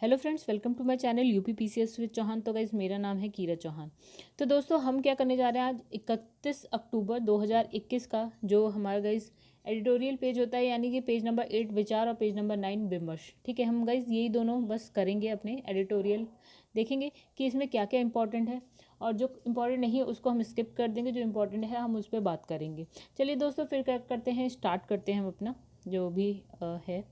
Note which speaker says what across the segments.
Speaker 1: Hello friends, welcome to my channel UP PCS with Chauhan. तो guys मेरा नाम है कीरत चौहान। तो दोस्तों हम क्या करने जा रहे हैं आज 31 अक्टूबर 2021 का जो हमारा गाइज एडिटोरियल पेज होता है, यानी कि पेज नंबर 8 विचार और पेज नंबर 9 विमर्श। ठीक है, हम गाइज यही दोनों बस करेंगे अपने एडिटोरियल, देखेंगे कि इसमें क्या क्या इंपॉर्टेंट है और जो इम्पॉर्टेंट नहीं है उसको हम स्किप कर देंगे, जो इम्पॉर्टेंट है हम उस पर बात करेंगे। चलिए दोस्तों फिर क्या करते हैं, स्टार्ट करते हैं हम अपना जो भी है।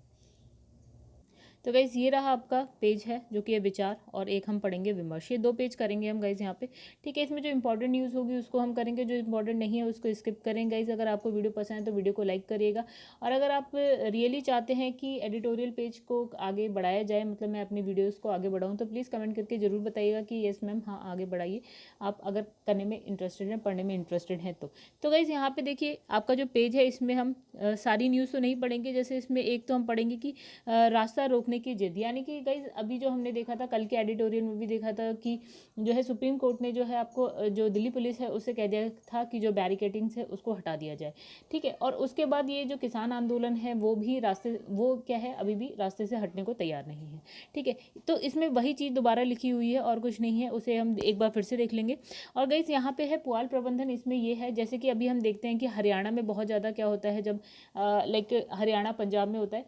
Speaker 1: तो गाइज़ ये रहा आपका पेज है जो कि है विचार, और एक हम पढ़ेंगे विमर्श। ये दो पेज करेंगे हम गाइज़ यहाँ पे। ठीक है, इसमें जो इंपॉर्टेंट न्यूज़ होगी उसको हम करेंगे, जो इंपॉर्टेंट नहीं है उसको स्किप करेंगे। गाइज़ अगर आपको वीडियो पसंद है तो वीडियो को लाइक करिएगा, और अगर आप रियली चाहते हैं कि एडिटोरियल पेज को आगे बढ़ाया जाए, मतलब मैं अपनी वीडियोज़ को आगे बढ़ाऊँ, तो प्लीज़ कमेंट करके ज़रूर बताइएगा कि येस मैम, हाँ आगे बढ़ाइए, आप अगर करने में इंटरेस्टेड हैं, पढ़ने में इंटरेस्टेड हैं तो गाइज़ यहाँ पे देखिए आपका जो पेज है इसमें हम सारी न्यूज़ तो नहीं पढ़ेंगे। जैसे इसमें एक तो हम पढ़ेंगे कि रास्ता रोकने की जिद, यानी कि गाइज अभी जो हमने देखा था कल के एडिटोरियल में भी देखा था कि जो है सुप्रीम कोर्ट ने जो है आपको जो दिल्ली पुलिस है उससे कह दिया था कि जो बैरिकेटिंग्स है उसको हटा दिया जाए। ठीक है, और उसके बाद ये जो किसान आंदोलन है वो भी वो क्या है, अभी भी रास्ते से हटने को तैयार नहीं है। ठीक है, तो इसमें वही चीज़ दोबारा लिखी हुई है और कुछ नहीं है, उसे हम एक बार फिर से देख लेंगे। और गाइज यहाँ पे है पुआल प्रबंधन। इसमें ये है जैसे कि अभी हम देखते हैं कि हरियाणा में बहुत ज़्यादा क्या होता है, जब लाइक हरियाणा पंजाब में होता है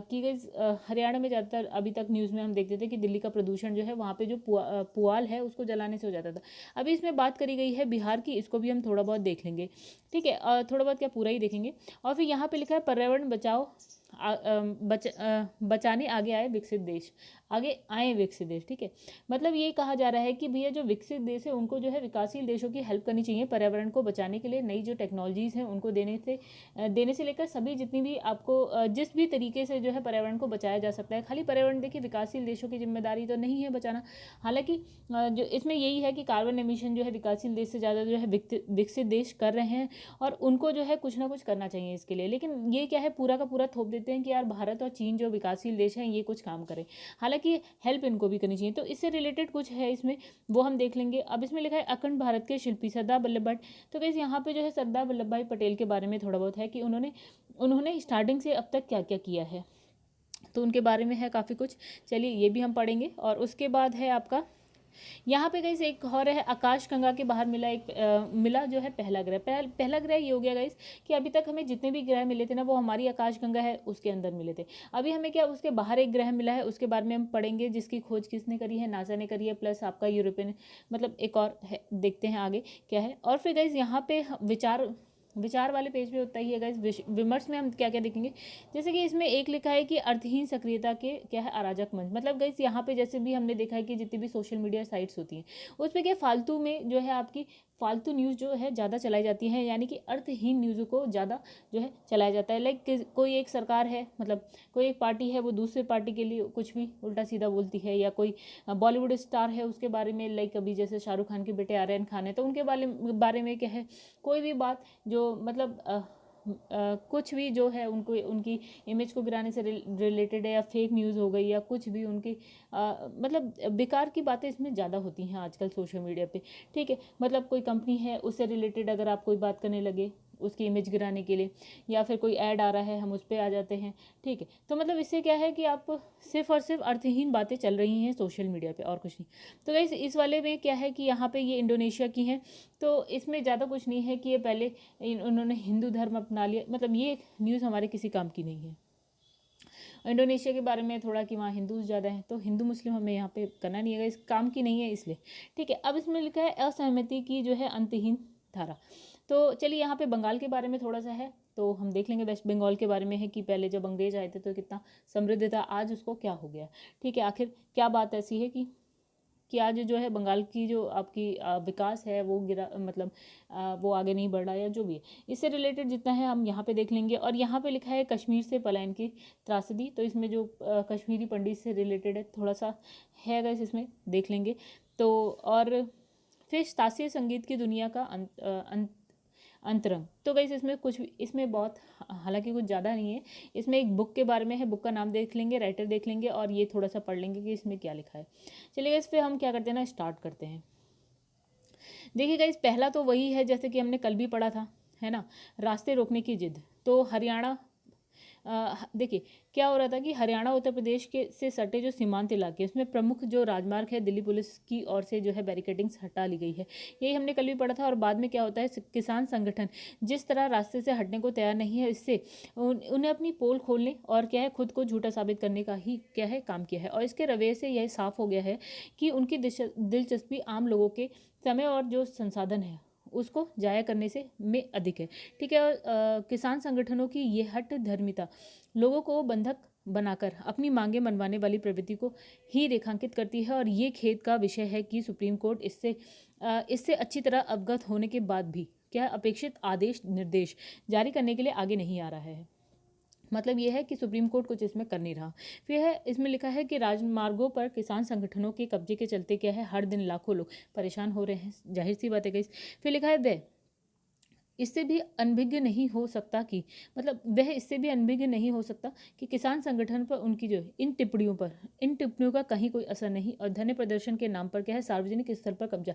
Speaker 1: कि गाइज हरियाणा में ज़्यादातर अभी तक न्यूज़ में हम देखते थे कि दिल्ली का प्रदूषण जो है वहाँ पे जो पुआल है उसको जलाने से हो जाता था। अभी इसमें बात करी गई है बिहार की, इसको भी हम थोड़ा बहुत देख लेंगे। ठीक है, थोड़ा बहुत क्या पूरा ही देखेंगे। और फिर यहाँ पे लिखा है पर्यावरण बचाओ, बचाने आगे आए विकसित देश, आगे आए विकसित देश। ठीक है, मतलब ये कहा जा रहा है कि भैया जो विकसित देश है उनको जो है विकासशील देशों की हेल्प करनी चाहिए पर्यावरण को बचाने के लिए। नई जो टेक्नोलॉजीज़ हैं उनको देने से लेकर सभी जितनी भी आपको जिस भी तरीके से जो है पर्यावरण को बचाया जा सकता है। खाली पर्यावरण देखिए विकासशील देशों की जिम्मेदारी तो नहीं है बचाना, हालांकि जो इसमें यही है कि कार्बन एमिशन जो है विकासशील देश से ज़्यादा जो है विकसित देश कर रहे हैं, और उनको जो है कुछ ना कुछ करना चाहिए इसके लिए। लेकिन ये क्या है, पूरा का पूरा थोप देते हैं कि यार भारत और चीन जो विकासशील देश हैं ये कुछ काम करें, हालांकि हेल्प इनको भी करनी चाहिए। तो इससे रिलेटेड कुछ है इसमें, वो हम देख लेंगे। अब इसमें लिखा है अखंड भारत के शिल्पी सरदार वल्लभ भाई। तो कैसे यहाँ पे जो है सरदार वल्लभ भाई पटेल के बारे में थोड़ा बहुत है कि उन्होंने स्टार्टिंग से अब तक क्या क्या किया है, तो उनके बारे में है काफ़ी कुछ। चलिए ये भी हम पढ़ेंगे। और उसके बाद है आपका यहाँ पे गाइस एक और है, आकाश गंगा के बाहर मिला जो है पहला ग्रह। पहला ग्रह ये हो गया गाइस कि अभी तक हमें जितने भी ग्रह मिले थे ना वो हमारी आकाश गंगा है उसके अंदर मिले थे। अभी हमें क्या उसके बाहर एक ग्रह मिला है, उसके बारे में हम पढ़ेंगे, जिसकी खोज किसने करी है, नासा ने करी है, प्लस आपका यूरोपियन, मतलब एक और है, देखते हैं आगे क्या है। और फिर गाइस यहाँ पे विचार वाले पेज पे होता ही है गाइस। विमर्श में हम क्या क्या देखेंगे, जैसे कि इसमें एक लिखा है कि अर्थहीन सक्रियता के क्या है अराजक मंच। मतलब गाइस यहाँ पे जैसे भी हमने देखा है कि जितनी भी सोशल मीडिया साइट्स होती हैं उस पर क्या फालतू में जो है आपकी फालतू न्यूज़ जो है ज़्यादा चलाई जाती है, यानी कि अर्थहीन न्यूज़ को ज़्यादा जो है चलाया जाता है। लाइक कोई एक सरकार है, मतलब कोई एक पार्टी है, वो दूसरे पार्टी के लिए कुछ भी उल्टा सीधा बोलती है, या कोई बॉलीवुड स्टार है उसके बारे में, लाइक अभी जैसे शाहरुख खान के बेटे आर्यन खान है तो उनके बारे में क्या है, कोई भी बात जो मतलब कुछ भी जो है उनको उनकी इमेज को गिराने से रिलेटेड है, या फेक न्यूज़ हो गई, या कुछ भी उनकी मतलब बेकार की बातें इसमें ज़्यादा होती हैं आजकल सोशल मीडिया पे। ठीक है, मतलब कोई कंपनी है उससे रिलेटेड अगर आप कोई बात करने लगे उसकी इमेज गिराने के लिए, या फिर कोई ऐड आ रहा है हम उस पर आ जाते हैं। ठीक है, तो मतलब इससे क्या है कि आप सिर्फ और सिर्फ अर्थहीन बातें चल रही हैं सोशल मीडिया पे और कुछ नहीं। तो गाइस इस वाले में क्या है कि यहाँ पे ये इंडोनेशिया की हैं, तो इसमें ज़्यादा कुछ नहीं है कि ये पहले उन्होंने हिंदू धर्म अपना लिया, मतलब ये न्यूज़ हमारे किसी काम की नहीं है। इंडोनेशिया के बारे में थोड़ा कि वहाँ हिंदूज ज़्यादा हैं, तो हिंदू मुस्लिम हमें यहाँ पे करना नहीं है, इस काम की नहीं है इसलिए। ठीक है, अब इसमें लिखा है असहमति की जो है अंतहीन धारा। तो चलिए यहाँ पे बंगाल के बारे में थोड़ा सा है, तो हम देख लेंगे। वेस्ट बंगाल के बारे में है कि पहले जब अंग्रेज आए थे तो कितना समृद्ध था, आज उसको क्या हो गया। ठीक है, आखिर क्या बात ऐसी है कि आज जो है बंगाल की जो आपकी विकास है वो गिरा, मतलब वो आगे नहीं बढ़ रहा है, या जो भी है इससे रिलेटेड जितना है हम यहाँ पे देख लेंगे। और यहाँ पे लिखा है कश्मीर से पलायन की त्रासदी, तो इसमें जो कश्मीरी पंडित से रिलेटेड है थोड़ा सा है गाइस, इसमें देख लेंगे। तो और फिर शास्त्रीय संगीत की दुनिया का अंतरंग। तो गाइस इसमें कुछ इसमें बहुत, हालांकि कुछ ज़्यादा नहीं है, इसमें एक बुक के बारे में है, बुक का नाम देख लेंगे, राइटर देख लेंगे, और ये थोड़ा सा पढ़ लेंगे कि इसमें क्या लिखा है। चलिए इस पर हम क्या करते हैं ना, स्टार्ट करते हैं। देखिए गाइस पहला तो वही है जैसे कि हमने कल भी पढ़ा था, है ना, रास्ते रोकने की जिद। तो हरियाणा देखिए क्या हो रहा था कि हरियाणा उत्तर प्रदेश के से सटे जो सीमांत इलाके उसमें प्रमुख जो राजमार्ग है दिल्ली पुलिस की ओर से जो है बैरिकेडिंग्स हटा ली गई है। यही हमने कल भी पढ़ा था। और बाद में क्या होता है, किसान संगठन जिस तरह रास्ते से हटने को तैयार नहीं है, इससे उन्हें अपनी पोल खोलने और क्या है खुद को झूठा साबित करने का ही क्या है काम किया है। और इसके रवैये से यह साफ हो गया है कि उनकी दिलचस्पी आम लोगों के समय और जो संसाधन है उसको जाया करने से में अधिक है। ठीक है। और किसान संगठनों की ये हट धर्मिता लोगों को बंधक बनाकर अपनी मांगे मनवाने वाली प्रवृत्ति को ही रेखांकित करती है। और ये खेद का विषय है कि सुप्रीम कोर्ट इससे अच्छी तरह अवगत होने के बाद भी क्या अपेक्षित आदेश निर्देश जारी करने के लिए आगे नहीं आ रहा है। मतलब यह है कि सुप्रीम कोर्ट कुछ इसमें कर नहीं रहा। फिर है इसमें लिखा है कि राजमार्गों पर किसान संगठनों के कब्जे के चलते क्या है हर दिन लाखों लोग परेशान हो रहे हैं, जाहिर सी बात है गाइस। फिर लिखा है इससे भी अनभिज्ञ नहीं हो सकता कि वह इससे भी अनभिज्ञ नहीं हो सकता कि किसान संगठन पर उनकी जो इन टिप्पणियों का कहीं कोई असर नहीं और धरने प्रदर्शन के नाम पर क्या है सार्वजनिक स्थल पर कब्जा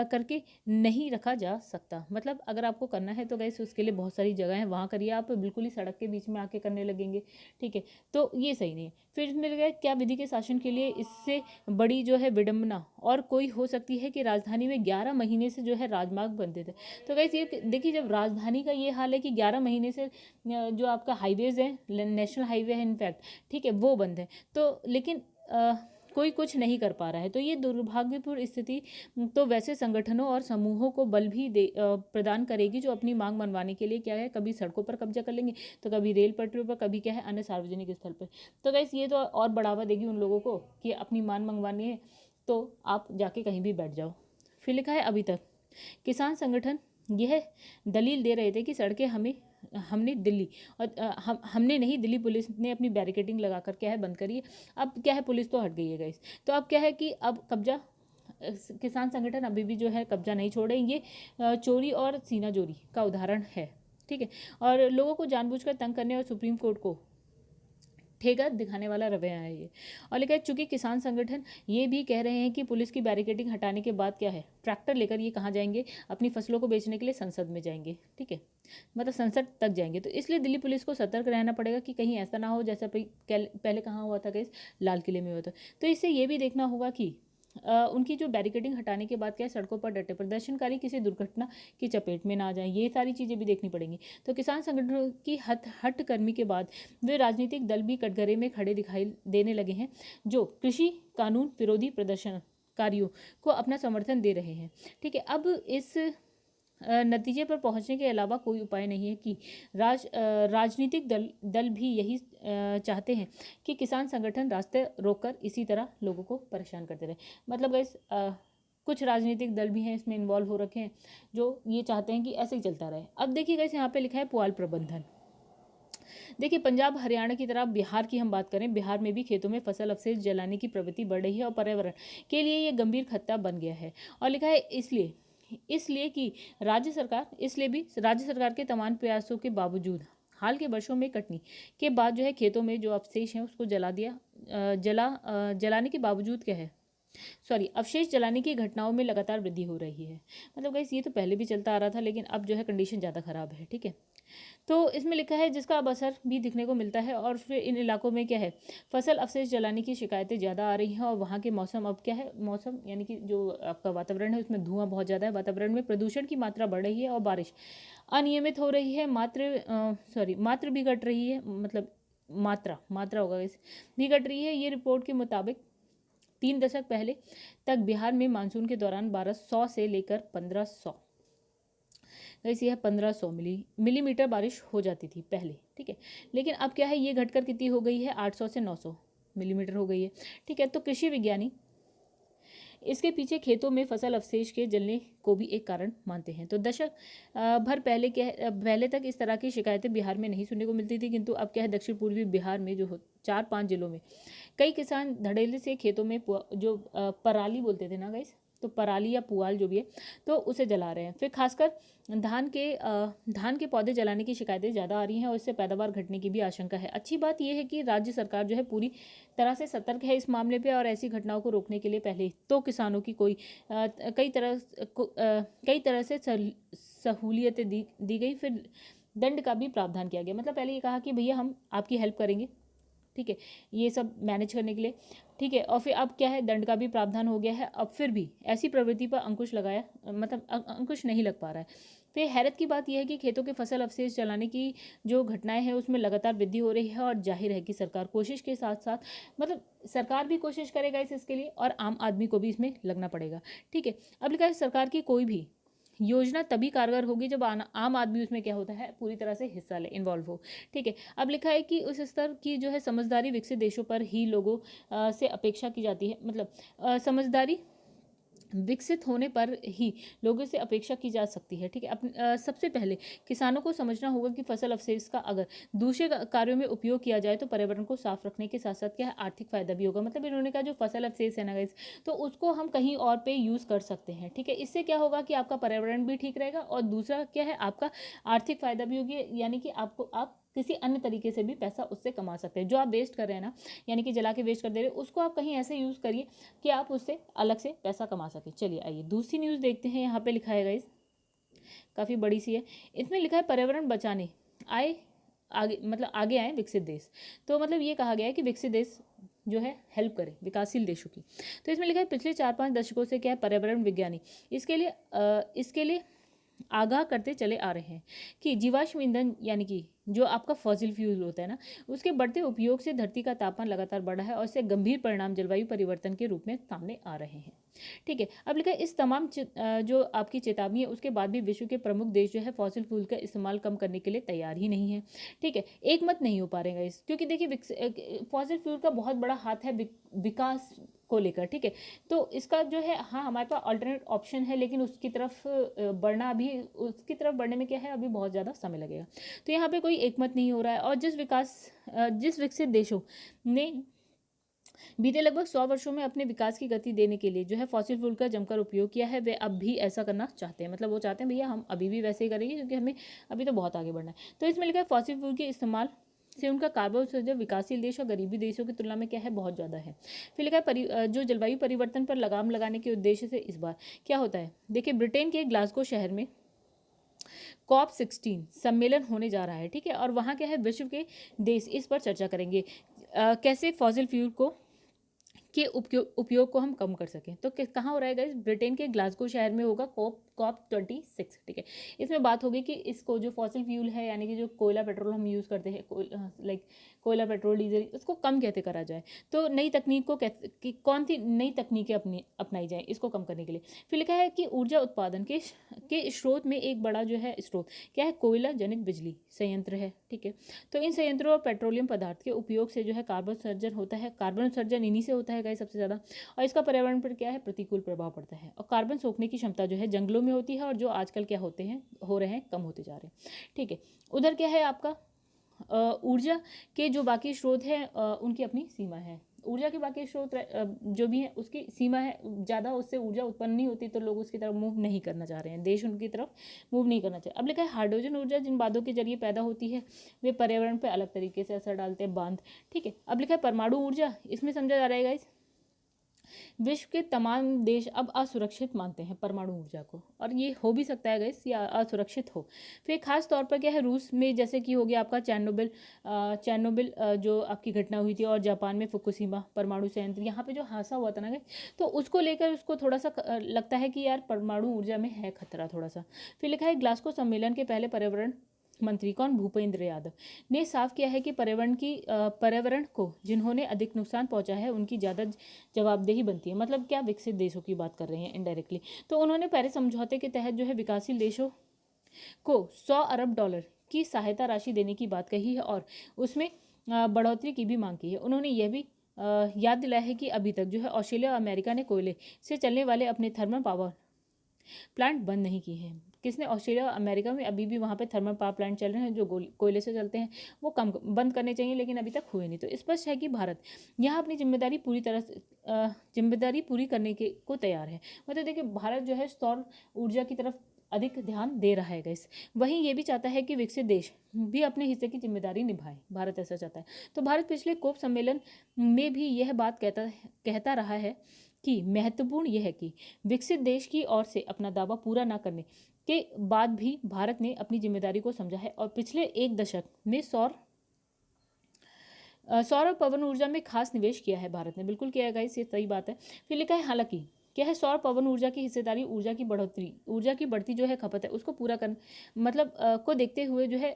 Speaker 1: करके नहीं रखा जा सकता। मतलब अगर आपको करना है तो गाइस उसके लिए बहुत सारी जगह है, वहाँ करिए। आप बिल्कुल ही सड़क के बीच में आके करने लगेंगे, ठीक है, तो ये सही नहीं है। फिर इसमें लगा क्या विधि के शासन के लिए इससे बड़ी जो है विडंबना और कोई हो सकती है कि राजधानी में 11 महीने से जो है राजमार्ग बनते थे। तो गाइस ये देखिए जब राजधानी का ये हाल है कि 11 महीने से जो आपका हाईवेज है, नेशनल हाईवे है इनफैक्ट, ठीक है, वो बंद है। तो लेकिन कोई कुछ नहीं कर पा रहा है। तो ये दुर्भाग्यपूर्ण स्थिति तो वैसे संगठनों और समूहों को बल भी प्रदान करेगी जो अपनी मांग मनवाने के लिए क्या है कभी सड़कों पर कब्जा कर लेंगे, तो कभी रेल पटरियों पर, कभी क्या है अन्य सार्वजनिक स्थल पर। तो गैस ये तो और बढ़ावा देगी उन लोगों को कि अपनी मांग मंगवानी है तो आप जाके कहीं भी बैठ जाओ। फिर लिखा है अभी तक किसान संगठन यह दलील दे रहे थे कि सड़कें हमने दिल्ली और हमने नहीं, दिल्ली पुलिस ने अपनी बैरिकेडिंग लगाकर क्या है बंद करी है। अब क्या है पुलिस तो हट गई है गाइस। तो अब क्या है कि अब कब्जा किसान संगठन अभी भी जो है कब्जा नहीं छोड़े। ये चोरी और सीनाजोरी का उदाहरण है, ठीक है, और लोगों को जानबूझकर तंग करने और सुप्रीम कोर्ट को ठेका दिखाने वाला रवैया है ये। और लेकिन चूंकि किसान संगठन ये भी कह रहे हैं कि पुलिस की बैरिकेडिंग हटाने के बाद क्या है ट्रैक्टर लेकर ये कहाँ जाएंगे, अपनी फसलों को बेचने के लिए संसद में जाएंगे, ठीक है, संसद तक जाएंगे। तो इसलिए दिल्ली पुलिस को सतर्क रहना पड़ेगा कि कहीं ऐसा ना हो जैसा पहले कहाँ हुआ था कि लाल किले में हुआ था। तो इससे ये भी देखना होगा कि उनकी जो बैरिकेडिंग हटाने के बाद क्या सड़कों पर डटे प्रदर्शनकारी किसी दुर्घटना की चपेट में ना आ जाए, ये सारी चीज़ें भी देखनी पड़ेंगी। तो किसान संगठनों की हटकर्मी के बाद वे राजनीतिक दल भी कटघरे में खड़े दिखाई देने लगे हैं जो कृषि कानून विरोधी प्रदर्शनकारियों को अपना समर्थन दे रहे हैं, ठीक है। अब इस नतीजे पर पहुंचने के अलावा कोई उपाय नहीं है कि राजनीतिक दल भी यही चाहते हैं कि किसान संगठन रास्ते रोककर इसी तरह लोगों को परेशान करते रहे। गाइस कुछ राजनीतिक दल भी हैं इसमें इन्वॉल्व हो रखे हैं जो ये चाहते हैं कि ऐसे ही चलता रहे। अब देखिए गाइस यहाँ पे लिखा है पुआल प्रबंधन। देखिए पंजाब हरियाणा की तरह बिहार की हम बात करें, बिहार में भी खेतों में फसल अवशेष जलाने की प्रवृत्ति बढ़ रही है और पर्यावरण के लिए ये गंभीर खतरा बन गया है। और लिखा है इसलिए कि राज्य सरकार के तमाम प्रयासों के बावजूद हाल के वर्षों में कटनी के बाद जो है खेतों में जो अवशेष हैं उसको जलाने के बावजूद क्या है अवशेष जलाने की घटनाओं में लगातार वृद्धि हो रही है। गाइस ये तो पहले भी चलता आ रहा था लेकिन अब जो है कंडीशन ज़्यादा ख़राब है, ठीक है। तो इसमें लिखा है जिसका अब असर भी दिखने को मिलता है। और फिर इन इलाकों में क्या है फसल अवशेष जलाने की शिकायतें ज़्यादा आ रही हैं और वहाँ के मौसम अब क्या है मौसम यानी कि जो आपका वातावरण है उसमें धुआं बहुत ज़्यादा है, वातावरण में प्रदूषण की मात्रा बढ़ रही है और बारिश अनियमित हो रही है, मात्रा भी घट रही है, मात्रा होगा इस भी घट रही है। ये रिपोर्ट के मुताबिक 3 दशक पहले तक बिहार में मानसून के दौरान 1200 से लेकर 1500 वैसे यह 1500 मिलीमीटर बारिश हो जाती थी पहले, ठीक है। लेकिन अब क्या है ये घटकर कितनी हो गई है 800 से 900 मिलीमीटर हो गई है, ठीक है। तो कृषि विज्ञानी इसके पीछे खेतों में फसल अवशेष के जलने को भी एक कारण मानते हैं। तो दशक भर पहले तक इस तरह की शिकायतें बिहार में नहीं सुनने को मिलती थी, किंतु अब क्या है दक्षिण पूर्वी बिहार में जो 4-5 जिलों में कई किसान धड़ेले से खेतों में जो पराली बोलते थे ना गाइस, तो पराली या पुआल जो भी है तो उसे जला रहे हैं। फिर खासकर धान के पौधे जलाने की शिकायतें ज़्यादा आ रही हैं और इससे पैदावार घटने की भी आशंका है। अच्छी बात यह है कि राज्य सरकार जो है पूरी तरह से सतर्क है इस मामले पे और ऐसी घटनाओं को रोकने के लिए पहले तो किसानों की कई तरह से सहूलियतें दी गई। फिर दंड का भी प्रावधान किया गया। मतलब पहले ये कहा कि भैया हम आपकी हेल्प करेंगे, ठीक है, ये सब मैनेज करने के लिए, ठीक है, और फिर अब क्या है, दंड का भी प्रावधान हो गया है। अब फिर भी ऐसी प्रवृत्ति पर अंकुश लगाया, मतलब अंकुश नहीं लग पा रहा है। फिर हैरत की बात यह है कि खेतों के फसल अवशेष जलाने की जो घटनाएं हैं उसमें लगातार वृद्धि हो रही है, और जाहिर है कि सरकार कोशिश के साथ साथ, मतलब सरकार भी कोशिश करेगा इसके लिए, और आम आदमी को भी इसमें लगना पड़ेगा, ठीक है। अब लिखा है सरकार की कोई भी योजना तभी कारगर होगी जब आम आदमी उसमें क्या होता है, पूरी तरह से हिस्सा ले, इन्वॉल्व हो, ठीक है। अब लिखा है कि उस स्तर की जो है समझदारी विकसित देशों पर ही लोगों से अपेक्षा की जाती है, मतलब समझदारी विकसित होने पर ही लोगों से अपेक्षा की जा सकती है, ठीक है। सबसे पहले किसानों को समझना होगा कि फसल अवशेष का अगर दूसरे कार्यों में उपयोग किया जाए तो पर्यावरण को साफ रखने के साथ साथ क्या है, आर्थिक फायदा भी होगा। मतलब इन्होंने कहा जो फसल अवशेष है ना गाइस, तो उसको हम कहीं और पे यूज़ कर सकते हैं, ठीक है। इससे क्या होगा कि आपका पर्यावरण भी ठीक रहेगा, और दूसरा क्या है, आपका आर्थिक फायदा भी होगी, यानी कि आप किसी अन्य तरीके से भी पैसा उससे कमा सकते हैं। जो आप वेस्ट कर रहे हैं ना, यानी कि जला के वेस्ट कर दे रहे हैं, उसको आप कहीं ऐसे यूज़ करिए कि आप उससे अलग से पैसा कमा सकें। चलिए आइए दूसरी न्यूज़ देखते हैं। यहाँ पे लिखा है गाइस, काफ़ी बड़ी सी है, इसमें लिखा है पर्यावरण बचाने आए आगे, मतलब आगे आए विकसित देश। तो मतलब ये कहा गया है कि विकसित देश जो है हेल्प करें विकासशील देशों की। तो इसमें लिखा है पिछले 4-5 दशकों से क्या है, पर्यावरण विज्ञानी इसके लिए आगाह करते चले आ रहे हैं कि जीवाश्म ईंधन, यानी कि जो आपका फॉसिल फ्यूल होता है ना, उसके बढ़ते उपयोग से धरती का तापमान लगातार बढ़ा है, और इससे गंभीर परिणाम जलवायु परिवर्तन के रूप में सामने आ रहे हैं, ठीक है। अब लिखा है इस तमाम जो आपकी चेतावनी है उसके बाद भी विश्व के प्रमुख देश जो है फॉसिल फ्यूल का इस्तेमाल कम करने के लिए तैयार ही नहीं है, ठीक है। एक मत नहीं हो पा रहे इस, क्योंकि देखिए फॉसिल फ्यूल का बहुत बड़ा हाथ है विकास को लेकर, ठीक है। तो इसका जो है, हाँ हमारे पास अल्टरनेट ऑप्शन है, लेकिन उसकी तरफ बढ़ना, अभी उसकी तरफ बढ़ने में क्या है, अभी बहुत ज़्यादा समय लगेगा। तो यहाँ पे कोई एकमत नहीं हो रहा है, और जिस विकसित देशों ने बीते लगभग 100 वर्षों में अपने विकास की गति देने के लिए जो है फॉसिल फ्यूल का जमकर उपयोग किया है, वे अब भी ऐसा करना चाहते हैं। मतलब वो चाहते हैं भैया हम अभी भी वैसे ही करेंगे, क्योंकि हमें अभी तो बहुत आगे बढ़ना है। तो इसमें लिखा है फॉसिल फ्यूल के इस्तेमाल से उनका कार्बन उत्सर्जन विकासशील देश और गरीबी देशों की तुलना में क्या है, बहुत ज़्यादा है। फिर लिखा है जो जलवायु परिवर्तन पर लगाम लगाने के उद्देश्य से इस बार क्या होता है, देखिए ब्रिटेन के ग्लासगो शहर में COP16 सम्मेलन होने जा रहा है, ठीक है। और वहाँ क्या है, विश्व के देश इस पर चर्चा करेंगे कैसे फॉसिल फ्यूल के उपयोग को हम कम कर सकें। तो कहाँ हो रहा है गाइस, ब्रिटेन के ग्लासगो शहर में होगा COP26, ठीक है। इसमें बात होगी कि इसको जो फॉसिल फ्यूल है, यानी कि जो कोयला पेट्रोल हम यूज़ करते हैं, लाइक कोयला पेट्रोल डीजल, उसको कम कैसे करा जाए। तो नई तकनीक को कैसे, कि कौन सी नई तकनीकें अपनाई जाए इसको कम करने के लिए। फिर लिखा है कि ऊर्जा उत्पादन के स्रोत में एक बड़ा जो है स्रोत क्या है, कोयला जनित बिजली संयंत्र है, ठीक है। तो इन संयंत्रों और पेट्रोलियम पदार्थ के उपयोग से जो है कार्बन उत्सर्जन होता है, कार्बन उत्सर्जन इन्हीं से होता है गाइस सबसे ज़्यादा, और इसका पर्यावरण पर क्या है, प्रतिकूल प्रभाव पड़ता है। और कार्बन सोखने की क्षमता जो है जंगलों में होती है, और जो आजकल क्या हो रहे हैं, कम होते जा रहे हैं, ठीक है। उधर क्या है आपका ऊर्जा के जो बाकी स्रोत हैं उनकी अपनी सीमा है। ऊर्जा के बाकी स्रोत जो भी है उसकी सीमा है, ज़्यादा उससे ऊर्जा उत्पन्न नहीं होती, तो लोग उसकी तरफ मूव नहीं करना चाह रहे हैं, देश उनकी तरफ मूव नहीं करना चाहिए। अब लिखा है हाइड्रोजन ऊर्जा जिन बांधों के जरिए पैदा होती है वे पर्यावरण पर अलग तरीके से असर डालते हैं, बांध, ठीक है। अब लिखा है परमाणु ऊर्जा, इसमें समझा जा रहा है गाइस विश्व के तमाम देश अब असुरक्षित मानते हैं परमाणु ऊर्जा को, और ये हो भी सकता है गैस या असुरक्षित हो। फिर खास तौर पर क्या है, रूस में जैसे कि हो गया आपका चेरनोबिल जो आपकी घटना हुई थी, और जापान में फुकुशिमा परमाणु संयंत्र, यहाँ पे जो हादसा हुआ था ना गैस, तो उसको लेकर उसको थोड़ा सा लगता है कि यार परमाणु ऊर्जा में है खतरा थोड़ा सा। फिर लिखा है ग्लासगो सम्मेलन के पहले पर्यावरण मंत्री कौन, भूपेंद्र यादव ने साफ किया है कि पर्यावरण को जिन्होंने अधिक नुकसान पहुंचा है उनकी ज़्यादा जवाबदेही बनती है। मतलब क्या, विकसित देशों की बात कर रहे हैं इनडायरेक्टली। तो उन्होंने पेरिस समझौते के तहत जो है विकासशील देशों को 100 अरब डॉलर की सहायता राशि देने की बात कही है, और उसमें बढ़ोतरी की भी मांग की है। उन्होंने यह भी याद दिलाया है कि अभी तक जो है ऑस्ट्रेलिया और अमेरिका ने कोयले से चलने वाले अपने थर्मल पावर प्लांट बंद नहीं किए हैं। किसने, ऑस्ट्रेलिया और अमेरिका में अभी भी वहाँ पे थर्मल पावर प्लांट चल रहे हैं जो कोयले से चलते हैं, वो कम बंद करने चाहिए, लेकिन अभी तक हुए नहीं। तो स्पष्ट है कि भारत यहाँ अपनी जिम्मेदारी पूरी करने को तैयार है। मतलब देखिए भारत जो है सौर ऊर्जा की तरफ अधिक ध्यान दे रहा है गैस, वहीं ये भी चाहता है कि विकसित देश भी अपने हिस्से की जिम्मेदारी निभाए, भारत ऐसा चाहता है। तो भारत पिछले कोप सम्मेलन में भी यह बात कहता रहा है कि महत्वपूर्ण यह है कि विकसित देश की ओर से अपना दावा पूरा ना करने के बाद भी भारत ने अपनी जिम्मेदारी को समझा है और पिछले एक दशक में सौर और पवन ऊर्जा में खास निवेश किया है भारत ने। बिल्कुल किया है गाइस, ये सही बात है। फिर लिखा है हालांकि क्या है, सौर पवन ऊर्जा की हिस्सेदारी ऊर्जा की बढ़ती जो है खपत है उसको पूरा कर मतलब को देखते हुए जो है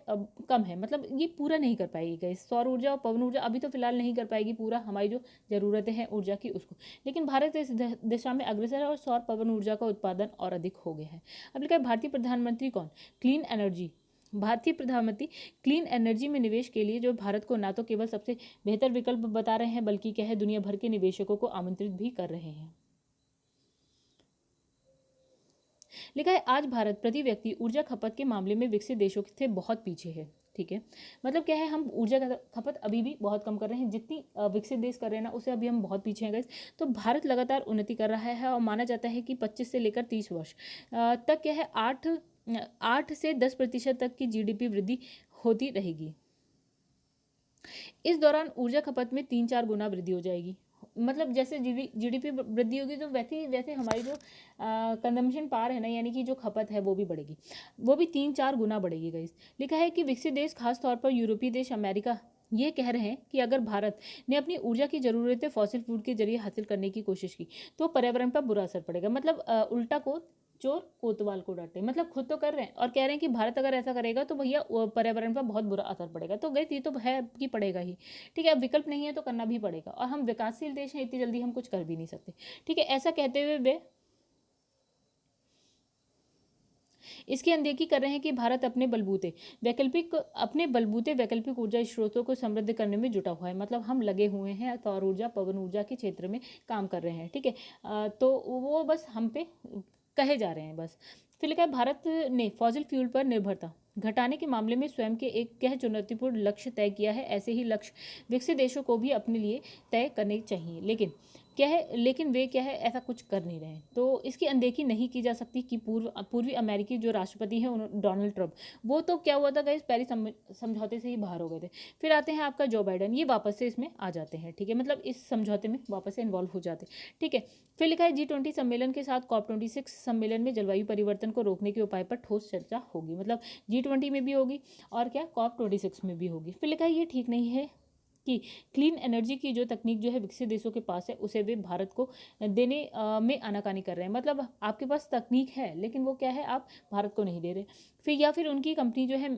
Speaker 1: कम है, मतलब ये पूरा नहीं कर पाएगी गाइस। सौर ऊर्जा और पवन ऊर्जा अभी तो फिलहाल नहीं कर पाएगी पूरा हमारी जो ज़रूरतें हैं ऊर्जा की उसको, लेकिन भारत इस दिशा में अग्रसर है और सौर पवन ऊर्जा का उत्पादन और अधिक हो गया है। अब लिखा है भारतीय प्रधानमंत्री कौन, क्लीन एनर्जी, भारतीय प्रधानमंत्री क्लीन एनर्जी में निवेश के लिए जो भारत को ना तो केवल सबसे बेहतर विकल्प बता रहे हैं बल्कि क्या है दुनिया भर के निवेशकों को आमंत्रित भी कर रहे हैं। लिखा है आज भारत प्रति व्यक्ति ऊर्जा खपत के मामले में विकसित देशों से बहुत पीछे है। ठीक है, मतलब क्या है, हम ऊर्जा खपत अभी भी बहुत कम कर रहे हैं, जितनी विकसित देश कर रहे हैं ना उससे अभी हम बहुत पीछे हैं गाइस। तो भारत लगातार उन्नति कर रहा है और माना जाता है कि 25 से लेकर 30 वर्ष तक क्या है 8 से 10% तक की जीडीपी वृद्धि होती रहेगी। इस दौरान ऊर्जा खपत में 3-4 गुना वृद्धि हो जाएगी। मतलब जैसे जीडीपी वृद्धि होगी तो वैसे वैसे हमारी जो कंजम्पशन पावर है ना, यानी कि जो खपत है वो भी बढ़ेगी, वो भी 3-4 गुना बढ़ेगी गाइस। लिखा है कि विकसित देश खासतौर पर यूरोपीय देश, अमेरिका ये कह रहे हैं कि अगर भारत ने अपनी ऊर्जा की ज़रूरतें फॉसिल फ्यूल के जरिए हासिल करने की कोशिश की तो पर्यावरण पर बुरा असर पड़ेगा। मतलब उल्टा को चोर कोतवाल को डांटे, मतलब खुद तो कर रहे हैं और कह रहे हैं कि भारत अगर ऐसा करेगा तो भैया पर्यावरण पर बहुत बुरा असर पड़ेगा। तो गई ये तो है कि पड़ेगा ही, ठीक है। अब विकल्प नहीं है तो करना भी पड़ेगा और हम विकासशील देश हैं, इतनी जल्दी हम कुछ कर भी नहीं सकते, ठीक है। ऐसा कहते हुए वे इसकी अनदेखी कर रहे हैं कि भारत अपने बलबूते वैकल्पिक ऊर्जा स्रोतों को समृद्ध करने में जुटा हुआ है। मतलब हम लगे हुए हैं सौर ऊर्जा पवन ऊर्जा के क्षेत्र में काम कर रहे हैं, ठीक है। तो वो बस हम पे कहे जा रहे हैं बस। फिर लिखा है भारत ने फॉसिल फ्यूल पर निर्भरता घटाने के मामले में स्वयं के एक क्या है चुनौतीपूर्ण लक्ष्य तय किया है। ऐसे ही लक्ष्य विकसित देशों को भी अपने लिए तय करने चाहिए, लेकिन वे क्या है ऐसा कुछ कर नहीं रहे हैं। तो इसकी अनदेखी नहीं की जा सकती कि पूर्वी अमेरिकी जो राष्ट्रपति हैं डोनाल्ड ट्रंप, वो तो क्या हुआ था गाइस, पेरिस समझौते से ही बाहर हो गए थे। फिर आते हैं आपका जो बाइडन, ये वापस से इसमें आ जाते हैं, ठीक है, मतलब इस समझौते में वापस से इन्वॉल्व हो जाते हैं, ठीक है। फिर लिखा है G20 सम्मेलन के साथ COP26 सम्मेलन में जलवायु परिवर्तन को रोकने के उपाय पर ठोस चर्चा होगी। मतलब G20 में भी होगी और क्या COP26 में भी होगी। फिर लिखा है ये ठीक नहीं है कि क्लीन एनर्जी की जो तकनीक जो है विकसित देशों के पास है उसे वे भारत को देने में आनाकानी कर रहे हैं। मतलब आपके पास तकनीक है लेकिन वो क्या है आप भारत को नहीं दे रहे। फिर उनकी कंपनी जो है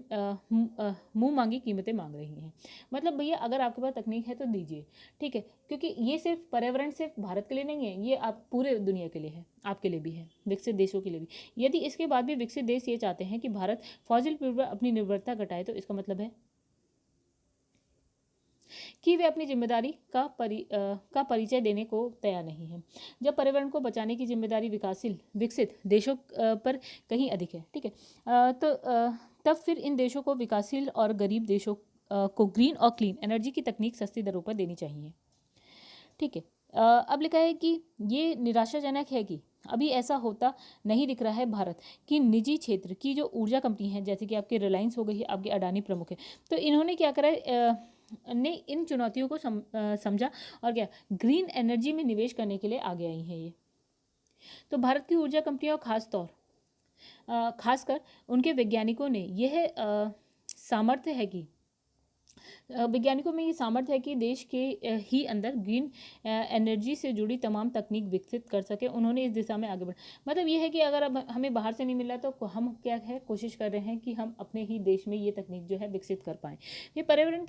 Speaker 1: मुंह मांगी कीमतें मांग रही हैं। मतलब भैया अगर आपके पास तकनीक है तो दीजिए, ठीक है, क्योंकि ये सिर्फ पर्यावरण सिर्फ भारत के लिए नहीं है, ये आप पूरे दुनिया के लिए है, आपके लिए भी है, विकसित देशों के लिए भी। यदि इसके बाद भी विकसित देश ये चाहते हैं कि भारत फॉसिल फ्यूल पर अपनी निर्भरता घटाए तो इसका मतलब है कि वे अपनी जिम्मेदारी का परिचय देने को तैयार नहीं हैं। जब पर्यावरण को बचाने की जिम्मेदारी विकसित देशों पर कहीं अधिक है, ठीक है, तब फिर इन देशों को विकासशील और गरीब देशों को ग्रीन और क्लीन एनर्जी की तकनीक सस्ती दरों पर देनी चाहिए, ठीक है। अब लिखा है कि ये निराशाजनक है कि अभी ऐसा होता नहीं दिख रहा है। भारत की निजी क्षेत्र की जो ऊर्जा कंपनी है जैसे कि आपकी रिलायंस हो गई, आपकी अडानी प्रमुख है, तो इन्होंने क्या करा है ने इन चुनौतियों को समझा और क्या ग्रीन एनर्जी में निवेश करने के लिए आगे आई हैं ये। तो भारत की ऊर्जा कंपनियों खासकर उनके वैज्ञानिकों ने यह सामर्थ्य है कि वैज्ञानिकों में ये सामर्थ्य है कि देश के ही अंदर ग्रीन एनर्जी से जुड़ी तमाम तकनीक विकसित कर सके। उन्होंने इस दिशा में आगे बढ़ा। मतलब ये है कि अगर अब हमें बाहर से नहीं मिल रहा तो हम क्या है कोशिश कर रहे हैं कि हम अपने ही देश में ये तकनीक जो है विकसित कर पाएँ। ये पर्यावरण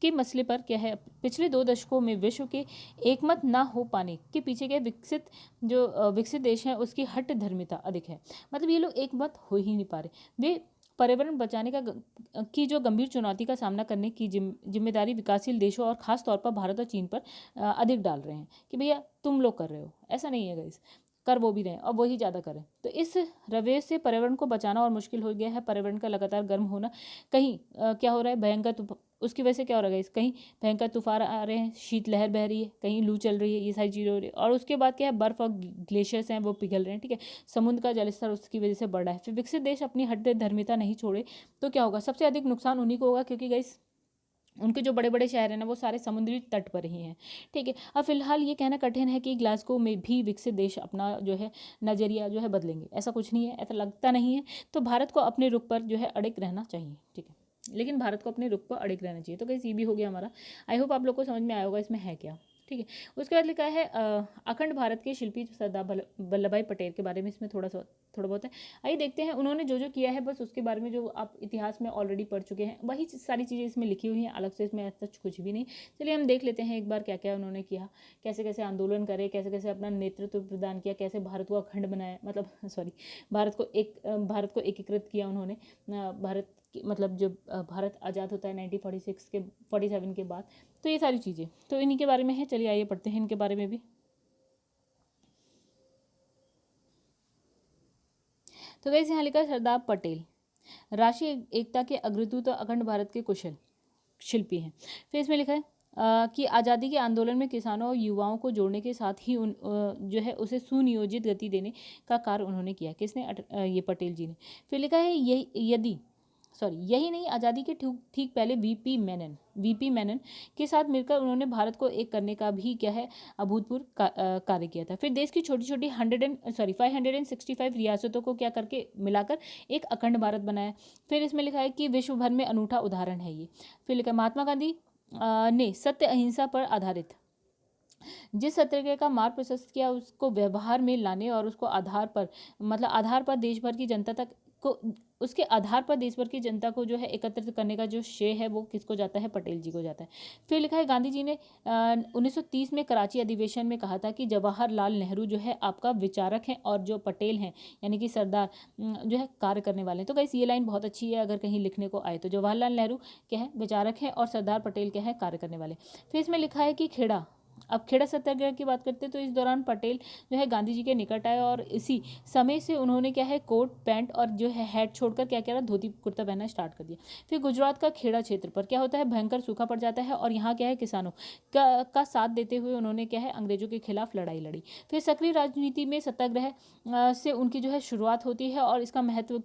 Speaker 1: के मसले पर क्या है पिछले 2 दशकों में विश्व के एकमत ना हो पाने के पीछे क्या विकसित देश हैं उसकी हट धर्मिता अधिक है। मतलब ये लोग एकमत हो ही नहीं पा रहे। वे पर्यावरण बचाने की जो गंभीर चुनौती का सामना करने की जिम्मेदारी विकासशील देशों और खास तौर पर भारत और चीन पर अधिक डाल रहे हैं कि भैया तुम लोग कर रहे हो, ऐसा नहीं है गाइस, कर वो भी रहे हैं और वही ज़्यादा करें। तो इस रवैये से पर्यावरण को बचाना और मुश्किल हो गया है। पर्यावरण का लगातार गर्म होना कहीं क्या हो रहा है भयंकर उसकी वजह से क्या हो रहा है कहीं भयंकर तूफान आ रहे हैं, शीतलहर बह रही है, कहीं लू चल रही है, ये सारी चीज़ें हो रही है। और उसके बाद क्या है बर्फ़ और ग्लेशियर्स हैं वो पिघल रहे हैं, ठीक है, समुद्र का जलस्तर उसकी वजह से बढ़ रहा है। फिर विकसित देश अपनी हट धर्मिता नहीं छोड़े तो क्या होगा, सबसे अधिक नुकसान उन्हीं को होगा क्योंकि गाइस उनके जो बड़े बड़े शहर हैं ना वो सारे समुद्री तट पर ही हैं, ठीक है। अब फिलहाल ये कहना कठिन है कि ग्लासगो में भी विकसित देश अपना जो है नज़रिया जो है बदलेंगे, ऐसा कुछ नहीं है, ऐसा लगता नहीं है। तो भारत को अपने रुख पर जो है अड़िग रहना चाहिए, ठीक है, लेकिन भारत को अपने रुख पर अड़िग रहना चाहिए। तो कैसे ये भी हो गया हमारा। आई होप आप लोग को समझ में आया होगा इसमें है क्या, ठीक है। उसके बाद लिखा है अखंड भारत के शिल्पी सरदार वल्लभ भाई पटेल के बारे में इसमें थोड़ा बहुत है। आइए देखते हैं उन्होंने जो जो किया है, बस उसके बारे में जो आप इतिहास में ऑलरेडी पढ़ चुके हैं वही सारी चीज़ें इसमें लिखी हुई हैं, अलग से इसमें ऐसा कुछ भी नहीं। चलिए हम देख लेते हैं एक बार क्या क्या उन्होंने किया, कैसे कैसे आंदोलन करे, कैसे कैसे अपना नेतृत्व प्रदान किया, कैसे भारत को अखंड बनाया, मतलब सॉरी भारत को एकीकृत किया उन्होंने। भारत मतलब जब भारत आज़ाद होता है 1946 के 47 के बाद, तो ये सारी चीज़ें तो इन्हीं के बारे में है। चलिए आइए पढ़ते हैं इनके बारे में भी। तो वैसे यहाँ लिखा सरदार पटेल राष्ट्रीय एकता के अग्रदूत और अखंड भारत के कुशल शिल्पी हैं। फिर इसमें लिखा है कि आज़ादी के आंदोलन में किसानों और युवाओं को जोड़ने के साथ ही जो है उसे सुनियोजित गति देने का कार्य उन्होंने किया। किसने? ये पटेल जी ने। फिर लिखा है यही नहीं, आज़ादी के ठीक पहले वीपी मेनन के साथ मिलकर उन्होंने भारत को एक करने का भी क्या है अभूतपूर्व कार्य किया था। फिर देश की छोटी छोटी 565 रियासतों को क्या करके मिलाकर एक अखंड भारत बनाया। फिर इसमें लिखा है कि विश्व भर में अनूठा उदाहरण है ये। फिर लिखा महात्मा गांधी ने सत्य अहिंसा पर आधारित जिस सत्याग्रह का मार्ग प्रशस्त किया उसको व्यवहार में लाने और उसको आधार पर देश भर की जनता तक को उसके आधार पर देश भर की जनता को जो है एकत्रित करने का जो श्रेय है वो किसको जाता है? पटेल जी को जाता है। फिर लिखा है गांधी जी ने 1930 में कराची अधिवेशन में कहा था कि जवाहरलाल नेहरू जो है आपका विचारक हैं और जो पटेल हैं यानी कि सरदार जो है कार्य करने वाले हैं। तो गाइस ये लाइन बहुत अच्छी है, अगर कहीं लिखने को आए तो जवाहरलाल नेहरू क्या है? विचारक हैं और सरदार पटेल क्या है? कार्य करने वाले। फिर इसमें लिखा है कि खेड़ा सत्याग्रह की बात करते हैं तो इस दौरान पटेल जो है गांधी जी के निकट आए और इसी समय से उन्होंने क्या है कोट पैंट और जो है हैट छोड़कर क्या करा धोती कुर्ता पहनना स्टार्ट कर दिया। फिर गुजरात का खेड़ा क्षेत्र पर क्या होता है भयंकर सूखा पड़ जाता है और यहाँ क्या है किसानों का साथ देते हुए उन्होंने क्या है अंग्रेजों के खिलाफ लड़ाई लड़ी। फिर सक्रिय राजनीति में सत्याग्रह से उनकी जो है शुरुआत होती है और इसका महत्व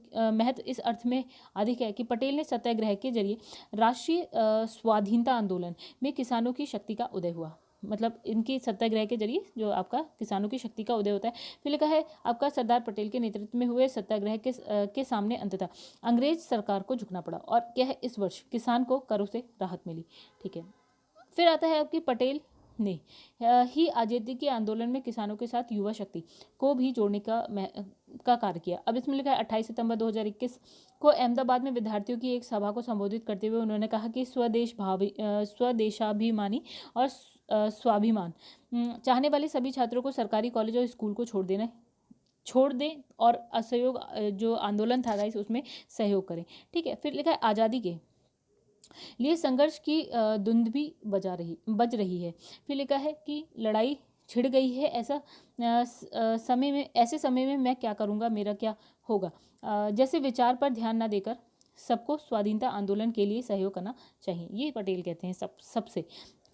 Speaker 1: इस अर्थ में अधिक है कि पटेल ने सत्याग्रह के जरिए राष्ट्रीय स्वाधीनता आंदोलन में किसानों की शक्ति का उदय हुआ। मतलब इनकी सत्याग्रह के जरिए जो आपका किसानों की शक्ति का उदय होता है। फिर लिखा है आपका सरदार पटेल के नेतृत्व में हुए सत्याग्रह के सामने अंततः अंग्रेज सरकार को झुकना पड़ा और क्या है इस वर्ष किसान को करों से राहत मिली, ठीक है। फिर आता है आपकी पटेल ने ही आज़ादी के आंदोलन में किसानों के साथ युवा शक्ति को भी जोड़ने का कार्य किया। अब इसमें लिखा है 28 सितंबर 2021 को अहमदाबाद में विद्यार्थियों की एक सभा को संबोधित करते हुए उन्होंने कहा कि स्वदेशाभिमानी और स्वाभिमान चाहने वाले सभी छात्रों को सरकारी कॉलेज और स्कूल को छोड़ दें और असहयोग जो आंदोलन था गाइस उसमें सहयोग करें, ठीक है। फिर लिखा है आज़ादी के लिए संघर्ष की धुंध भी बज रही है। फिर लिखा है कि लड़ाई छिड़ गई है ऐसे समय में मैं क्या करूँगा, मेरा क्या होगा, जैसे विचार पर ध्यान न देकर सबको स्वाधीनता आंदोलन के लिए सहयोग करना चाहिए, ये पटेल कहते हैं सबसे।